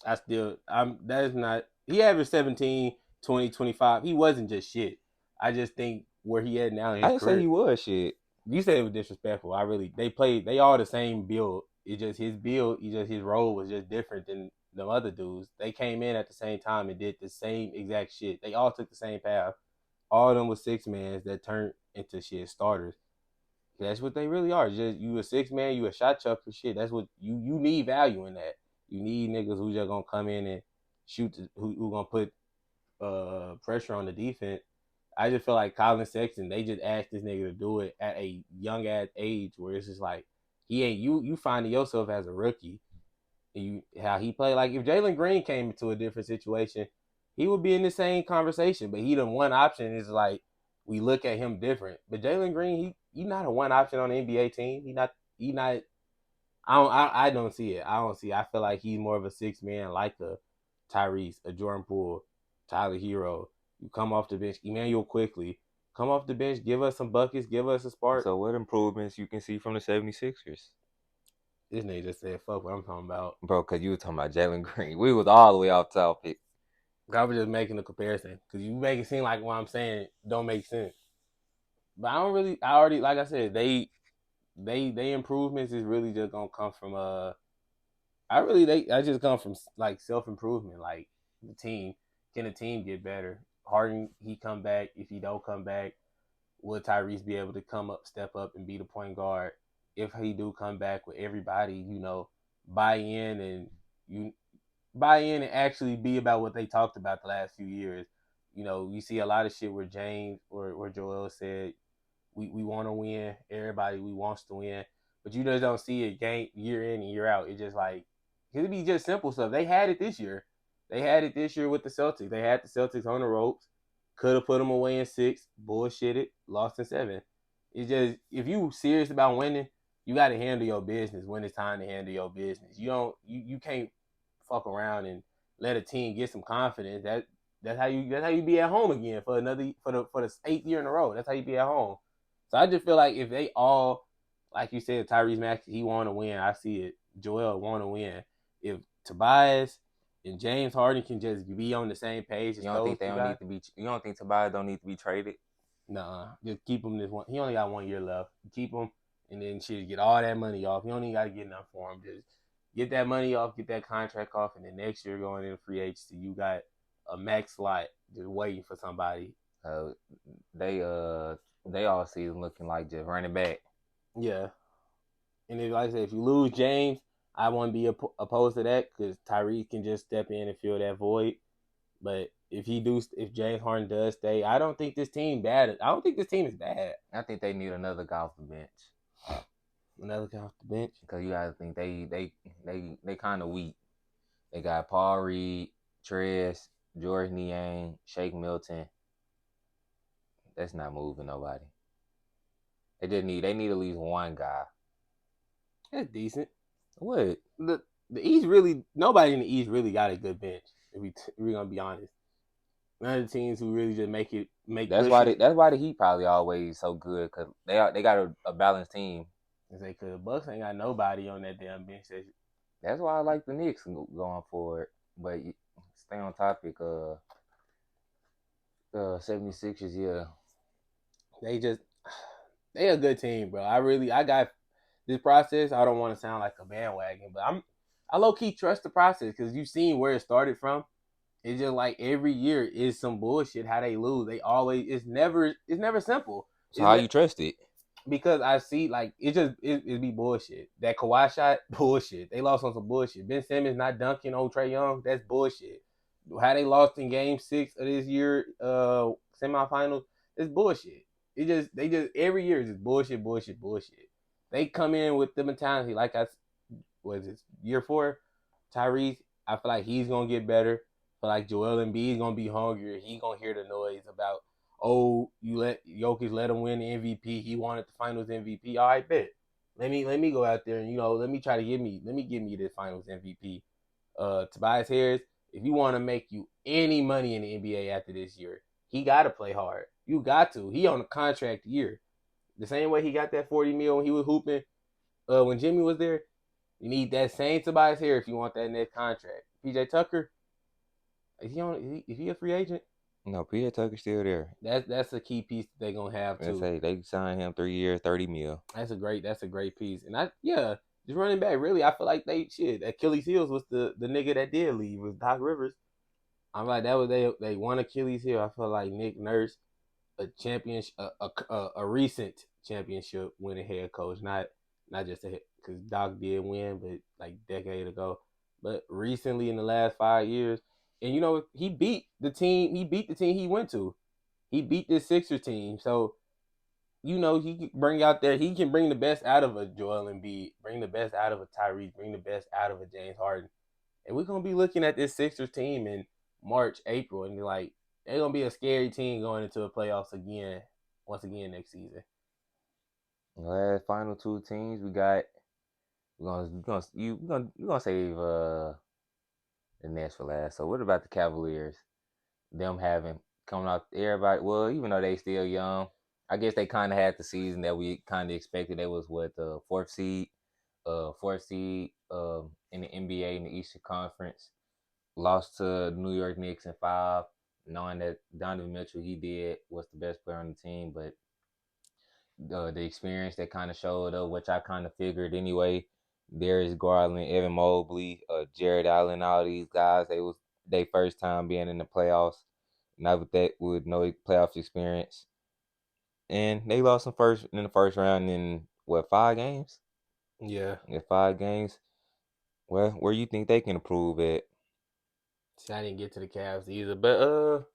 That is not, he averaged 17, 20, 25. He wasn't just shit. I just think where he at now in I his didn't say career, he was shit. you said it was disrespectful. They all the same build. It's just his build, his role was just different than the other dudes. They came in at the same time and did the same exact shit. They all took the same path. All of them was six mans that turned into shit starters. That's what they really are. Just you a six man, you a shot chucker shit. That's what you need value in that. You need niggas who just gonna come in and who gonna put pressure on the defense. I just feel like Colin Sexton, they just asked this nigga to do it at a young ass age where it's just like he ain't you finding yourself as a rookie. You how he played. Like if Jalen Green came into a different situation, he would be in the same conversation. But he the one option is like we look at him different. But Jalen Green, he not a one option on the NBA team. He not. I don't see it. I don't see it. I feel like he's more of a six man, like a Tyrese, a Jordan Poole, Tyler Hero. You come off the bench, Emmanuel quickly. Come off the bench, give us some buckets, give us a spark. So what improvements you can see from the 76ers? This nigga just said, "Fuck what I'm talking about." Bro, because you were talking about Jalen Green. We was all the way off topic. I was just making a comparison because you make it seem like what I'm saying don't make sense. But I don't really. I already, like I said, they improvements is really just gonna come from I just come from like self improvement, like the team. Can the team get better? Harden, he come back. If he don't come back, will Tyrese be able to come up, step up, and be the point guard? If he do come back, with everybody, buy in and you buy in and actually be about what they talked about the last few years. You see a lot of shit where James or Joel said, we want to win. Everybody we wants to win, but you just don't see it game year in and year out. It's just like it'd be just simple stuff. They had it this year. They had it this year with the Celtics. They had the Celtics on the ropes. Could have put them away in six. Bullshitted. Lost in seven. It's just if you serious about winning, you got to handle your business when it's time to handle your business. You can't fuck around and let a team get some confidence. That's how you be at home again for the eighth year in a row. That's how you be at home. So I just feel like if they all, like you said, Tyrese Maxey, he want to win. I see it. Joel want to win. If Tobias and James Harden can just be on the same page as You don't those think they two don't guys, need to be? You don't think Tobias don't need to be traded? nah, just keep him this one. He only got 1 year left. Keep him, and then shit, get all that money off. You don't even got to get enough for him. Just get that money off, get that contract off, and then next year going into free agency, you got a max slot just waiting for somebody. Uh, they all season looking like just running back. Yeah, and if, like I said, if you lose James, I wouldn't be opposed to that because Tyrese can just step in and fill that void. But if James Harden does stay, I don't think this team bad. I don't think this team is bad. I think they need another guy off the bench Another guy off the bench. because you gotta think they kind of weak. They got Paul Reed, Trez, George Niang, Shake Milton. That's not moving nobody. They need at least one guy. That's decent. What? The East really nobody in the East really got a good bench. If we're gonna be honest, none of the teams who really just make That's pushes. why the Heat probably always so good because they got a balanced team. Cause they could. Bucks ain't got nobody on that damn bench. That's why I like the Knicks going forward. But stay on topic. 76ers, yeah. They just they a good team, bro. I got this process. I don't want to sound like a bandwagon, but I low key trust the process because you've seen where it started from. It's just like every year is some bullshit. How they lose, they always it's never simple. So It's how ne- you trust it? because I see like it be bullshit. That Kawhi shot, bullshit. They lost on some bullshit. Ben Simmons not dunking on Trae Young, that's bullshit. How they lost in Game 6 of this year, semifinals, it's bullshit. They just every year is just bullshit, bullshit, bullshit. They come in with the mentality like I was it year 4, Tyrese. I feel like he's gonna get better. I feel like Joel Embiid is gonna be hungrier. He gonna hear the noise about, oh, you let Jokic let him win the MVP. He wanted the Finals MVP. All right, bet. Let me go out there and let me try to give me this Finals MVP. Tobias Harris, if you want to make you any money in the NBA after this year, he got to play hard. You got to. He on a contract year. The same way he got that 40 mil when he was hooping when Jimmy was there. You need that same Tobias Harris if you want that next contract. PJ Tucker, is he a free agent? No, Peter Tucker's still there. That's a key piece that they're gonna have Let's too. say they signed him 3 years, 30 mil. That's a great piece. And just running back, really, I feel like they shit. Achilles heels was the nigga that did leave was Doc Rivers. I'm like that was they won Achilles heel. I feel like Nick Nurse, a championship, a recent championship winning head coach, not just a because Doc did win, but like decade ago, but recently in the last 5 years, and he beat the team he went to. He beat this Sixer team, so he can bring out there. He can bring the best out of a Joel Embiid, bring the best out of a Tyrese, bring the best out of a James Harden, and we're gonna be looking at this Sixers team in March, April, and be like, they're gonna be a scary team going into the playoffs again, once again next season. Last final two teams we got. We're gonna save the Nets for last. So what about the Cavaliers? Them having coming out everybody. Well, even though they still young, I guess they kind of had the season that we kind of expected. They was what the fourth seed in the NBA in the Eastern Conference. Lost to New York Knicks in 5, knowing that Donovan Mitchell he did was the best player on the team, but the experience that kind of showed up, which I kind of figured anyway. Darius Garland, Evan Mobley, Jared Allen, all these guys, they was their first time being in the playoffs. Not with no playoff experience, and they lost in the first round in what 5 games? Yeah, In 5 games. Well, where you think they can improve at? see, I didn't get to the Cavs either, but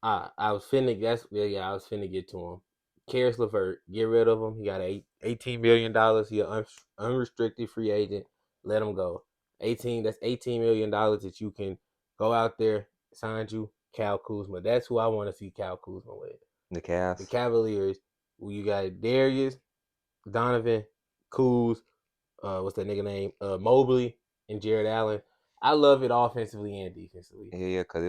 I was finna I was finna get to him. Karis LeVert, get rid of him. He got $18 million. He an unrestricted free agent. Let him go. 18. That's $18 million that you can go out there, sign you Cal Kuzma. That's who I want to see Cal Kuzma with. The The Cavs. Cavaliers. You got Darius, Donovan, Kuz. What's that nigga name? Mobley and Jared Allen. I love it offensively and defensively. Yeah, because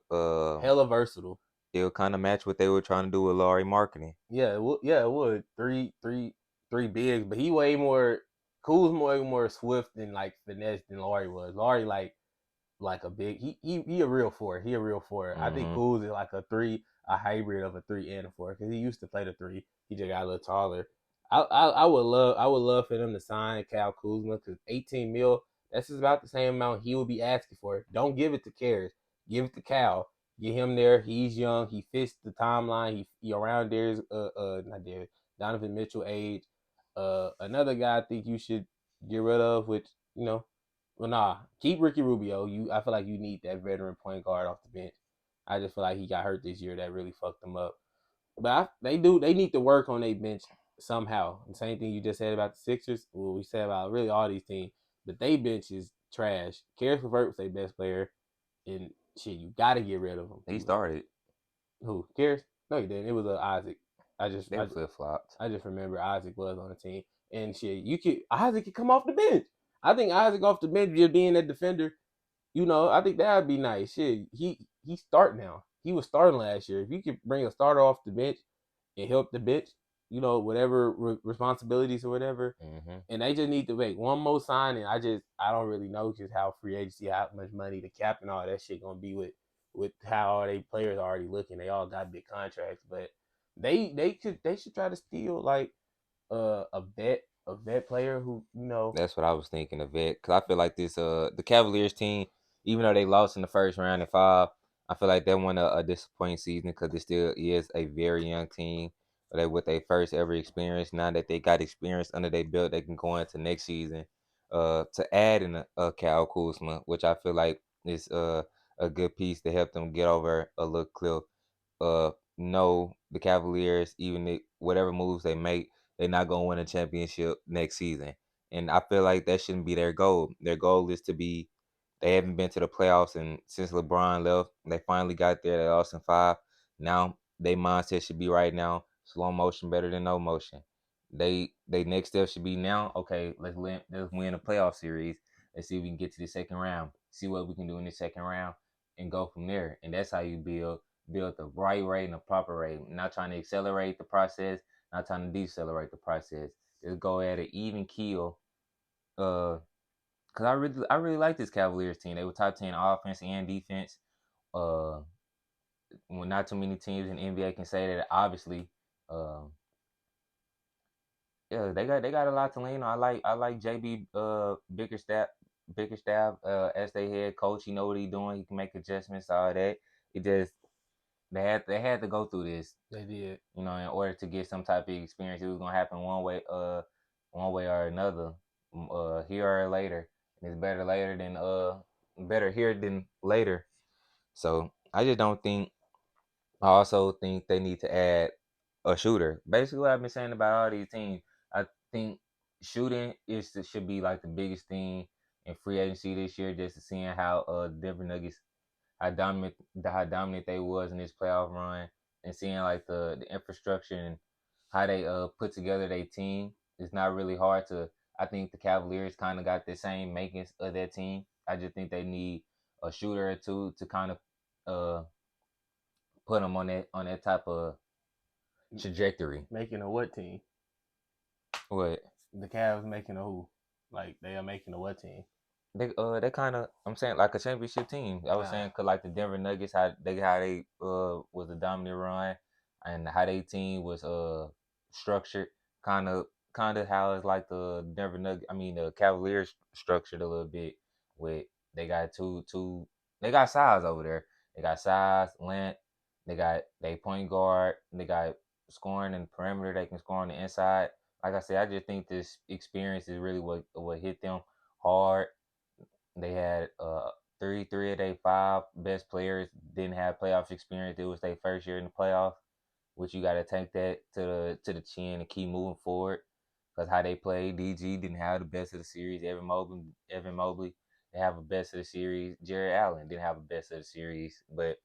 Hella versatile. it would kind of match what they were trying to do with Laurie marketing. Yeah, it would. Yeah, it would. Three bigs, but he way more. Cool's more swift and like finesse than Laurie was. Laurie like a big. He a real four. He a real four. I think Mm-hmm. Kuz is like a three, a hybrid of a 3 and a 4 because he used to play the 3. He just got a little taller. I would love for them to sign Cal Kuzma because 18 mil. That's just about the same amount he would be asking for. Don't give it to Cares. Give it to Cal. Get him there. He's young. He fits the timeline. He around there's not there Donovan Mitchell age. Another guy I think you should get rid of, which you know well, nah, keep Ricky Rubio. I feel like you need that veteran point guard off the bench. I just feel like he got hurt this year. That really fucked him up. But they do. They need to work on their bench somehow. The same thing you just said about the Sixers. Well, we said about really all these teams. But they bench is trash. Karis LeVert was their best player, and shit, you got to get rid of him. He started. Who? Karis? No, he didn't. It was Isaac. I just They I, flip flopped. I just remember Isaac was on the team, and shit, Isaac could come off the bench. I think Isaac off the bench just being a defender, I think that'd be nice. Shit, he start now. He was starting last year. If you could bring a starter off the bench and help the bench, whatever responsibilities or whatever, Mm-hmm. and they just need to make one more sign. And I don't really know just how free agency, how much money the cap and all that shit gonna be with how all they players are already looking. They all got big contracts, but they should try to steal like a vet a vet player who That's what I was thinking of it. Cause I feel like this the Cavaliers team, even though they lost in the first round in five, I feel like they won a disappointing season because it still is a very young team. They with their first ever experience. Now that they got experience under their belt, they can go into next season. To add in a Cal Kuzma, which I feel like is a good piece to help them get over a little cliff. No, the Cavaliers, even whatever moves they make, they're not gonna win a championship next season. And I feel like that shouldn't be their goal. Their goal is to be. They haven't been to the playoffs, and since LeBron left, they finally got there. They lost in five. Now their mindset should be right now. Slow motion better than no motion. They next step should be now. Okay, let's win a playoff series. Let's see if we can get to the second round. See what we can do in the second round, and go from there. And that's how you build the right rate and the proper rate. Not trying to accelerate the process, not trying to decelerate the process. Just go at an even keel. Cause I really like this Cavaliers team. They were top 10 offense and defense. Uh, well, not too many teams in the NBA can say that. Obviously, um, yeah, they got a lot to lean on. I like JB Bickerstaff as their head coach. He know what he doing. He can make adjustments. All that. It just they had to go through this, they did. in order to get some type of experience. It was gonna happen one way or another, here or later. And it's better here than later. So I just don't think. I also think they need to add a shooter. Basically, what I've been saying about all these teams, I think shooting should be like the biggest thing in free agency this year. Just to seeing how Denver Nuggets how dominant they was in this playoff run, and seeing like the infrastructure and how they put together their team. It's not really hard to. I think the Cavaliers kind of got the same makings of that team. I just think they need a shooter or two to kind of uh put them on that type of trajectory. Making a what team? What The Cavs making a who? Like they are making a what team? they kind of, I'm saying, like a championship team. I was Ah, saying, cause like the Denver Nuggets, how they was a dominant run, and how they team was structured, kind of how it's like the Denver Nuggets. I mean the Cavaliers structured a little bit. With they got two they got size over there. They got size, length. They got they point guard. They got scoring in the perimeter. They can score on the inside. Like I said, I just think this experience is really what hit them hard. They had three of their five best players didn't have playoff experience. It was their first year in the playoffs, which you got to take that to the chin and keep moving forward. Because how they played, DG didn't have the best of the series. Evan Mobley, they have a best of the series. Jared Allen didn't have a best of the series, but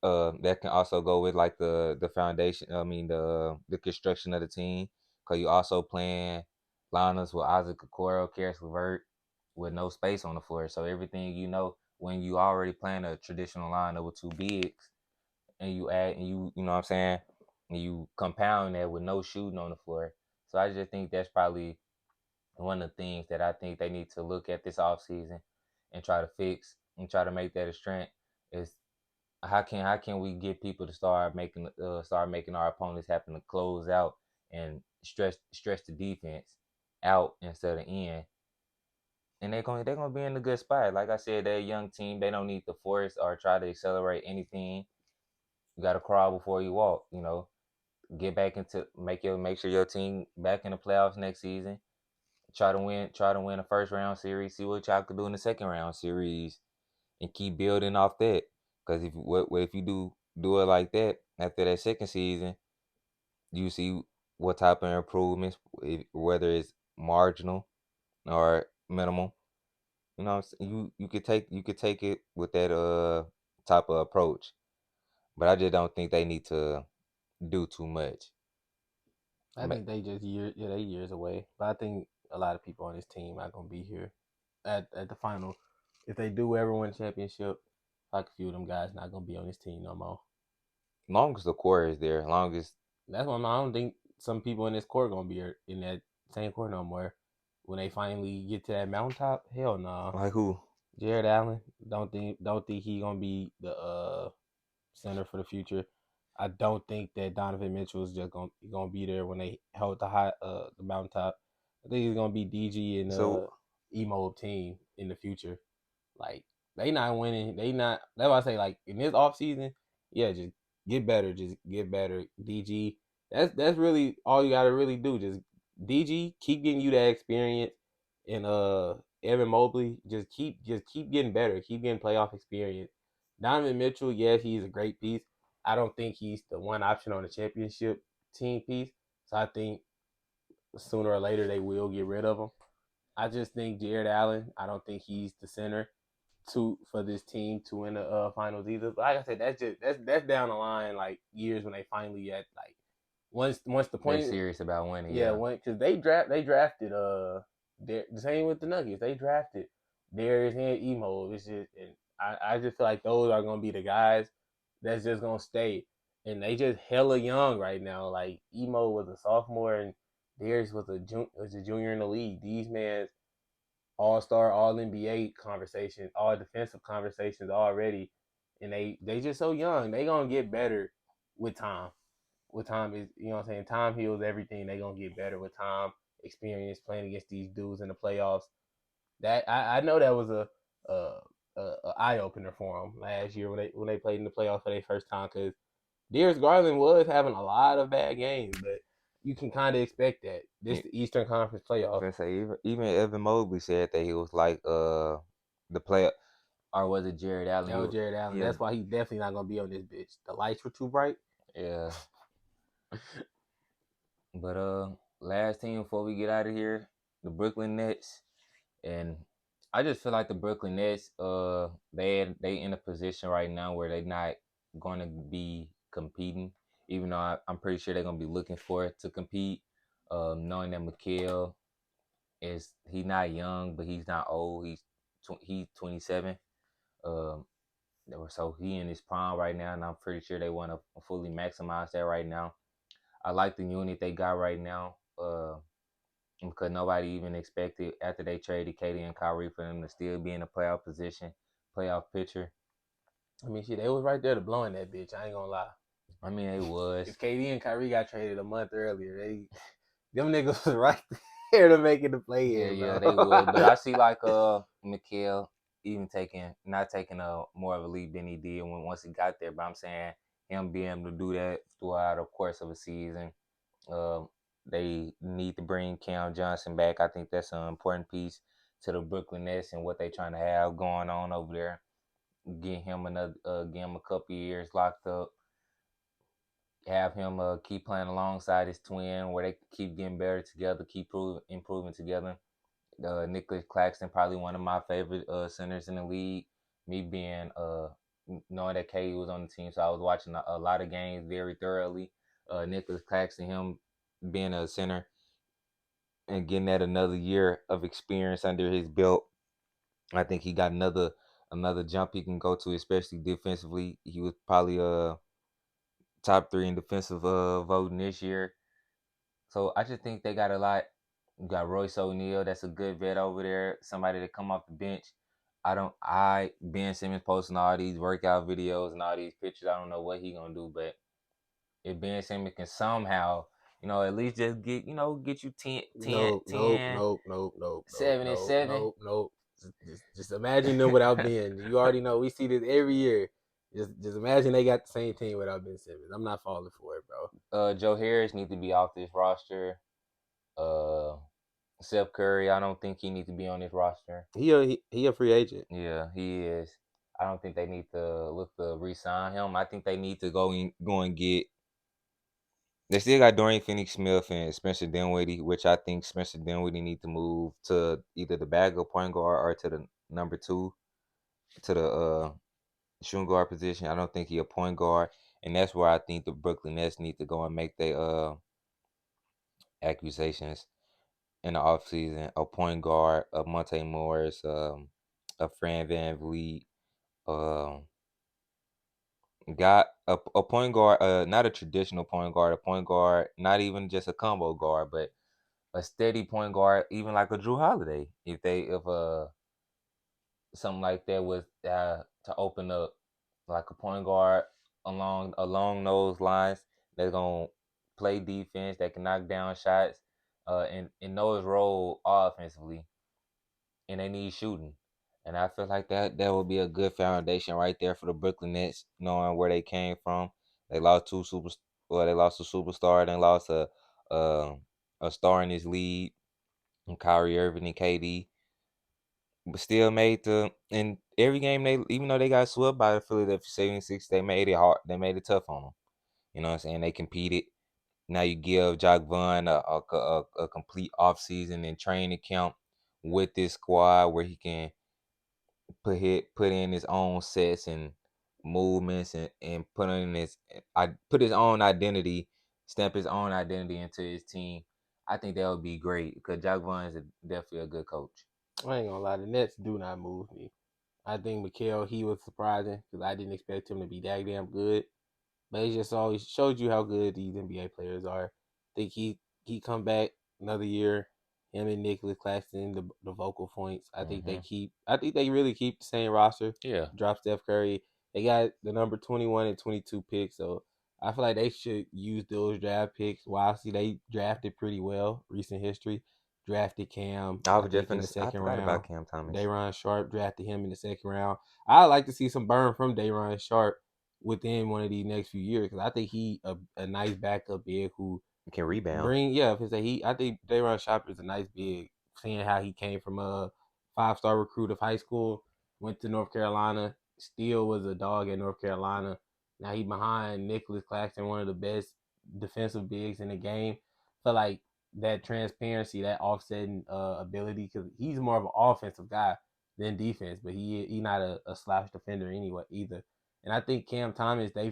that can also go with like the foundation. I mean the construction of the team, because you also playing lineups with Isaac Okoro, Karis LeVert, with no space on the floor. So everything when you already playing a traditional lineup with two bigs, and you add and you know what I'm saying, and you compound that with no shooting on the floor. So I just think that's probably one of the things that I think they need to look at this offseason and try to fix and try to make that a strength is how can we get people to start making our opponents happen to close out and stress the defense out instead of in, and they're gonna be in a good spot. Like I said, they're a young team. They don't need to force or try to accelerate anything. You got to crawl before you walk. Get back into make sure your team back in the playoffs next season. Try to win a first round series. See what y'all could do in the second round series, and keep building off that. Because if you do it like that after that second season, you see what type of improvements, whether it's marginal or minimal. You could take it with that type of approach. But I just don't think they need to do too much. I think they just they years away. But I think a lot of people on this team are gonna be here at the final. If they do ever win a championship, like a few of them guys not gonna be on this team no more. Long as the core is there, long as That's why I don't think some people in this court gonna be in that same court no more. When they finally get to that mountaintop, hell no. like who, Jared Allen, don't think he gonna be the center for the future. I don't think that Donovan Mitchell is just gonna be there when they hold the mountaintop. I think it's gonna be DG and So Emo team in the future. Like they not winning. They not. That's why I say like in this off season, yeah, just get better. Just get better. DG. That's really all you gotta really do. Just DG keep getting you that experience, and Evan Mobley just keep getting better. Keep getting playoff experience. Donovan Mitchell, yes, he's a great piece. I don't think he's the one option on the championship team piece. So I think sooner or later they will get rid of him. I just think Jared Allen. I don't think he's the center to for this team to win the finals either. But like I said, that's down the line, like years when they finally at like once the they point, serious about winning, yeah, yeah. when because they drafted the same with the Nuggets. They drafted Darius and Emo. It's just and I just feel like those are gonna be the guys that's just gonna stay. And they just hella young right now. Like Emo was a sophomore and Darius was a junior in the league. These men all star, all NBA conversations, all defensive conversations already, and they just so young. They gonna get better with time. With time is you know what I'm saying. Time heals everything. They gonna get better with time, experience playing against these dudes in the playoffs. That I know that was a eye opener for them last year when they played in the playoffs for their first time because Darius Garland was having a lot of bad games, but you can kind of expect that. This Yeah, the Eastern Conference I was playoffs. gonna say even Evan Mobley said that he was like the player, or was it Jared Allen? That was Jared Allen. Yeah, That's why he's definitely not gonna be on this bitch. The lights were too bright. yeah. But last team before we get out of here, the Brooklyn Nets. And I just feel like the Brooklyn Nets, they in a position right now where they're not going to be competing, even though I'm pretty sure they're going to be looking for it to compete. Knowing that Mikhail he's not young, but he's not old. He's 27. Um, so he in his prime right now, and I'm pretty sure they want to fully maximize that right now. I like the unit they got right now. Because nobody even expected after they traded KD and Kyrie for them to still be in a playoff position, playoff picture. I mean, shit, they was right there to blow in that bitch. I ain't gonna lie. I mean, it was. If KD and Kyrie got traded a month earlier, them niggas was right there to make it the play Yeah, in, yeah, bro. they was. But I see like Mikhail even not taking a more of a lead than he did once he got there. But I'm saying him being able to do that throughout the course of a season. Um, they need to bring Cam Johnson back. I think that's an important piece to the Brooklyn Nets and what they trying to have going on over there. Get him a couple years locked up. Have him keep playing alongside his twin, where they keep getting better together, improving together. Nicholas Claxton, probably one of my favorite centers in the league. Me being knowing that KD was on the team, so I was watching a lot of games very thoroughly. Nicholas Claxton, him being a center and getting that another year of experience under his belt. I think he got another jump he can go to, especially defensively. He was probably top three in defensive voting this year. So I just think they got a lot. You got Royce O'Neal, that's a good vet over there. Somebody to come off the bench. Ben Simmons posting all these workout videos and all these pictures. I don't know what he gonna do, but if Ben Simmons can somehow, at least just get you 10, 10, Nope, nope, 10, nope, nope, nope, nope, 7 and nope, 7. nope, nope. Just imagine them without Ben. You already know we see this every year. Just imagine they got the same team without Ben Simmons. I'm not falling for it, bro. Joe Harris need to be off this roster. Uh, Seth Curry, I don't think he needs to be on this roster. He a free agent. Yeah, he is. I don't think they need to look to re-sign him. I think they need to go and get. They still got Dorian Finney-Smith and Spencer Dinwiddie, which I think Spencer Dinwiddie need to move to either the backup point guard or to the number two, to the shooting guard position. I don't think he a point guard, and that's where I think the Brooklyn Nets need to go and make their accusations in the offseason. A point guard, a Monte Morris, a Fran Van Vliet, um, got a point guard, not a traditional point guard, a point guard, not even just a combo guard, but a steady point guard, even like a Drew Holiday. If something like that was to open up like a point guard along those lines that's gonna play defense, that can knock down shots. and know his role offensively, and they need shooting. And I feel like that would be a good foundation right there for the Brooklyn Nets, knowing where they came from. They lost they lost a superstar, they lost a a star in his lead, and Kyrie Irving and KD, but still made the in every game they, even though they got swept by the Philadelphia 76, they made it hard. They made it tough on them. You know what I'm saying? They competed. Now you give Jock Vaughn a complete offseason and training camp with this squad where he can put in his own sets and movements and put his own identity, stamp his own identity into his team. I think that would be great because Jock Vaughn is definitely a good coach. I ain't gonna lie, the Nets do not move me. I think Mikal, he was surprising because I didn't expect him to be that damn good. But it just always showed you how good these NBA players are. I think he come back another year. Him and Nicholas Claxton, the vocal points. Hmm. I think they really keep the same roster. Yeah. Drop Steph Curry. They got the number 21 and 22 picks, so I feel like they should use those draft picks. Well, obviously they drafted pretty well. Recent history, drafted Cam. I I was just think in finna the say, I second forgot about round. Cam Thomas. Dayron Sharp drafted him in the second round. I like to see some burn from Dayron Sharp within one of these next few years because I think he a nice backup big who He can rebound. bring if it's he I think Dayron Sharp is a nice big. Seeing how he came from a 5-star recruit of high school, went to North Carolina, still was a dog at North Carolina. Now he behind Nicholas Claxton, one of the best defensive bigs in the game. Feel like that transparency, that offsetting ability, because he's more of an offensive guy than defense, but he not a slash defender anyway either. And I think Cam Thomas, they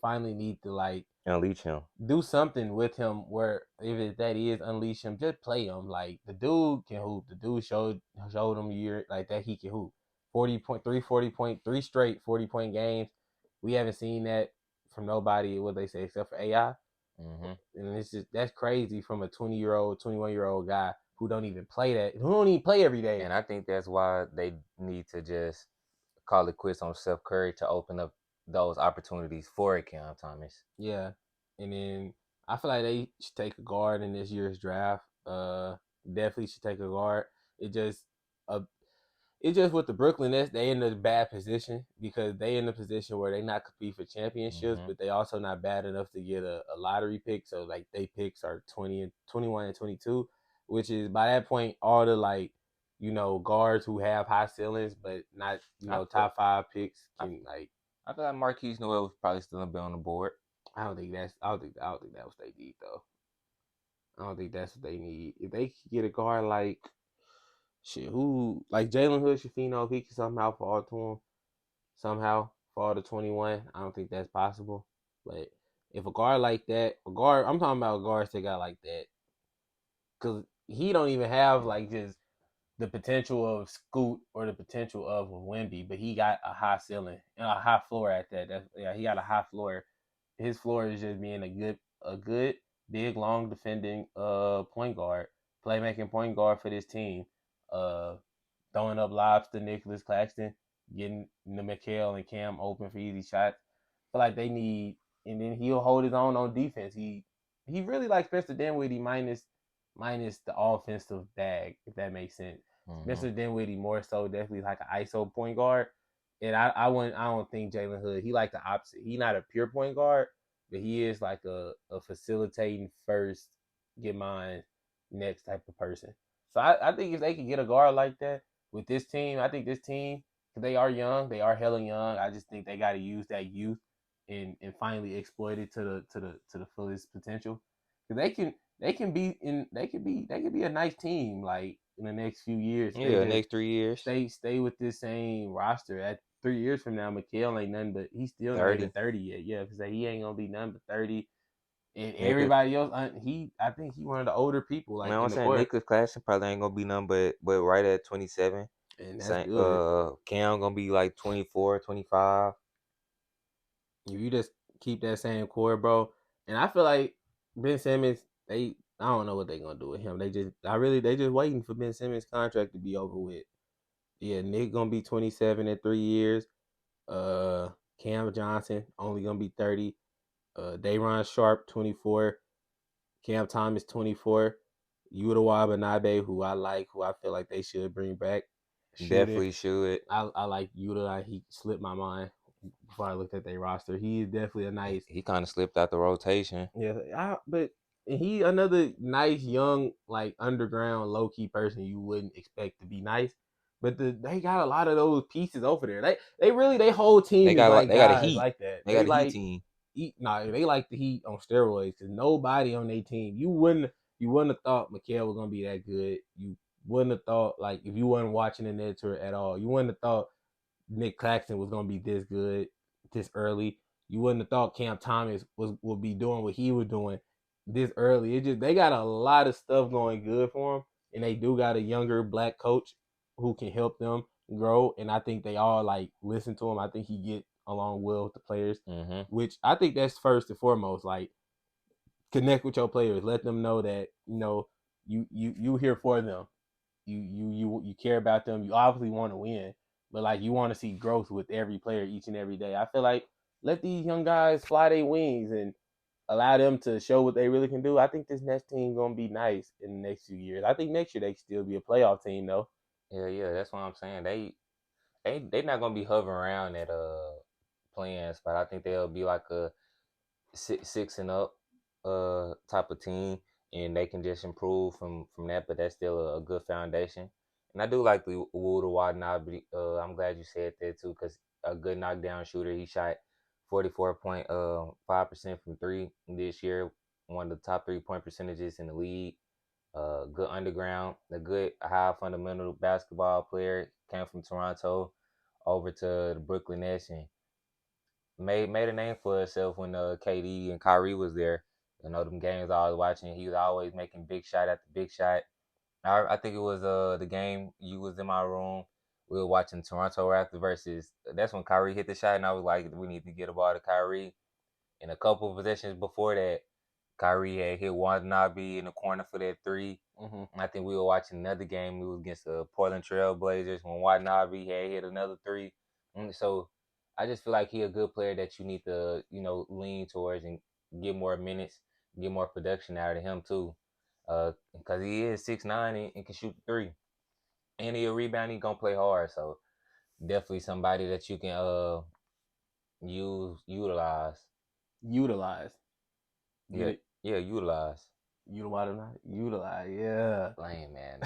finally need to like Unleash him. do something with him where if it, that is unleash him, just play him. Like the dude can hoop. The dude showed him a year like that he can hoop. 40 straight 40-point games. We haven't seen that from nobody, what they say, except for AI. Hmm. And it's just that's crazy from a 20-year-old, 21-year-old guy who don't even play who don't even play every day. And I think that's why they need to just call it quits on Steph Curry to open up those opportunities for Cam Thomas. Yeah. And then I feel like they should take a guard in this year's draft. Definitely should take a guard. It just uh, it's just with the Brooklyn Nets, they in a bad position because they in a position where they not compete for championships, Hmm. but they also not bad enough to get a lottery pick. So like they picks are 20 and 21 and 22, which is by that point all the like guards who have high ceilings but not I feel, top five picks I, can like. I feel like Marquise Noel was probably still gonna be on the board. I don't think that was they need though. I don't think that's what they need. If they could get a guard like shit, who like Jalen Hood Shafino, if he can somehow fall to him, somehow fall to 21, I don't think that's possible. But if a guard like that, I'm talking about guards that got like that, because he don't even have like just the potential of Scoot or the potential of Wemby, but he got a high ceiling and a high floor at that. That's yeah, he got a high floor. His floor is just being a good big long defending point guard, playmaking point guard for this team. Uh Throwing up lobs to Nicholas Claxton, getting the Mikal and Cam open for easy shots. Feel like they need, and then he'll hold his own on defense. He really like Spencer Dinwiddie minus the offensive bag, if that makes sense. Hmm. Spencer Dinwiddie more so definitely like an ISO point guard. And I don't think Jalen Hood, he like the opposite. He not a pure point guard, but he is like a facilitating first, get mine next type of person. So I think if they could get a guard like that with this team, I think this team, because they are young, they are hella young. I just think they got to use that youth and finally exploit it to the fullest potential. Because they can be a nice team like in the next few years. They Yeah, just next 3 years. stay with this same roster. At 3 years from now, Mikal ain't nothing but he's still not 30. even 30 yet. Yeah, because he ain't gonna be nothing but 30. And Nicholas, everybody else, I think he one of the older people man, like I'm in the saying court, Nicholas Claxton probably ain't gonna be nothing but right at 27. and that's Saint good. Cam gonna be like 24, 25. If you just keep that same core, bro. And I feel like Ben Simmons, I don't know what they're gonna do with him. They just waiting for Ben Simmons' contract to be over with. Yeah, Nick gonna be 27 in 3 years. Uh, Cam Johnson only gonna be 30. Dayron Sharp 24. Cam Thomas 24. Yuta Watanabe, who I like, who I feel like they should bring back. Shooting, Definitely should. I like Yuta. He slipped my mind before I looked at their roster. He is definitely a nice, He kind of slipped out the rotation. yeah. But he another nice young like underground low key person you wouldn't expect to be nice. But they got a lot of those pieces over there. They really their whole team is like They got a guys heat. like that. They They got a heat like team. they like the Heat on steroids because nobody on their team. You wouldn't have thought Mikael was gonna be that good. You wouldn't have thought like if you wasn't watching the Nets at all. You wouldn't have thought Nick Claxton was gonna be this good this early. You wouldn't have thought Cam Thomas would be doing what he was doing this early. It just they got a lot of stuff going good for them, and they do got a younger black coach who can help them grow. And I think they all like listen to him. I think he get along well with the players, which I think that's first and foremost. Like connect with your players, let them know that you here for them. You care about them. You obviously want to win, but like you want to see growth with every player each and every day. I feel like let these young guys fly their wings and allow them to show what they really can do. I think this next team gonna be nice in the next few years. I think next year they can still be a playoff team though. Yeah. That's what I'm saying. They not gonna be hovering around at playing spot. I think they'll be like a six and up type of team, and they can just improve from that. But that's still a good foundation. And I do like the Wooder Watanabe. I'm glad you said that too, because a good knockdown shooter. He shot 44.5% from three this year, one of the top 3 point percentages in the league. Good underground, a good high fundamental basketball player. Came from Toronto over to the Brooklyn Nets and made a name for himself when KD and Kyrie was there. You know them games I was watching. He was always making big shot after big shot. I think it was the game you was in my room. We were watching Toronto Raptors versus. That's when Kyrie hit the shot, and I was like, we need to get a ball to Kyrie. And a couple of possessions before that, Kyrie had hit Watanabe in the corner for that three. I think we were watching another game. It was against the Portland Trail Blazers when Watanabe had hit another three. So I just feel like he a good player that you need to, lean towards and get more minutes, get more production out of him too. Because he is 6'9" and can shoot the three. And he a rebound, he gonna play hard. So definitely somebody that you can utilize. Utilize, get Yeah, it? yeah, utilize. Utilize, yeah. Lame man.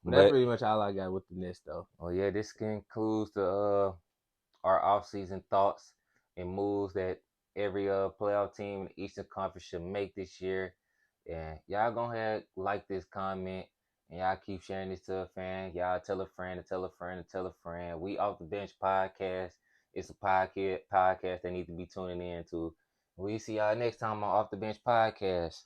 But that's But pretty much all I got with the Nets though. well, yeah, this concludes the our offseason thoughts and moves that every playoff team in the Eastern Conference should make this year. And y'all go ahead, like this comment, and y'all keep sharing this to a fan. Y'all tell a friend to tell a friend to tell a friend. We Off the Bench podcast. It's a podcast they need to be tuning in to. We see y'all next time on Off the Bench podcast.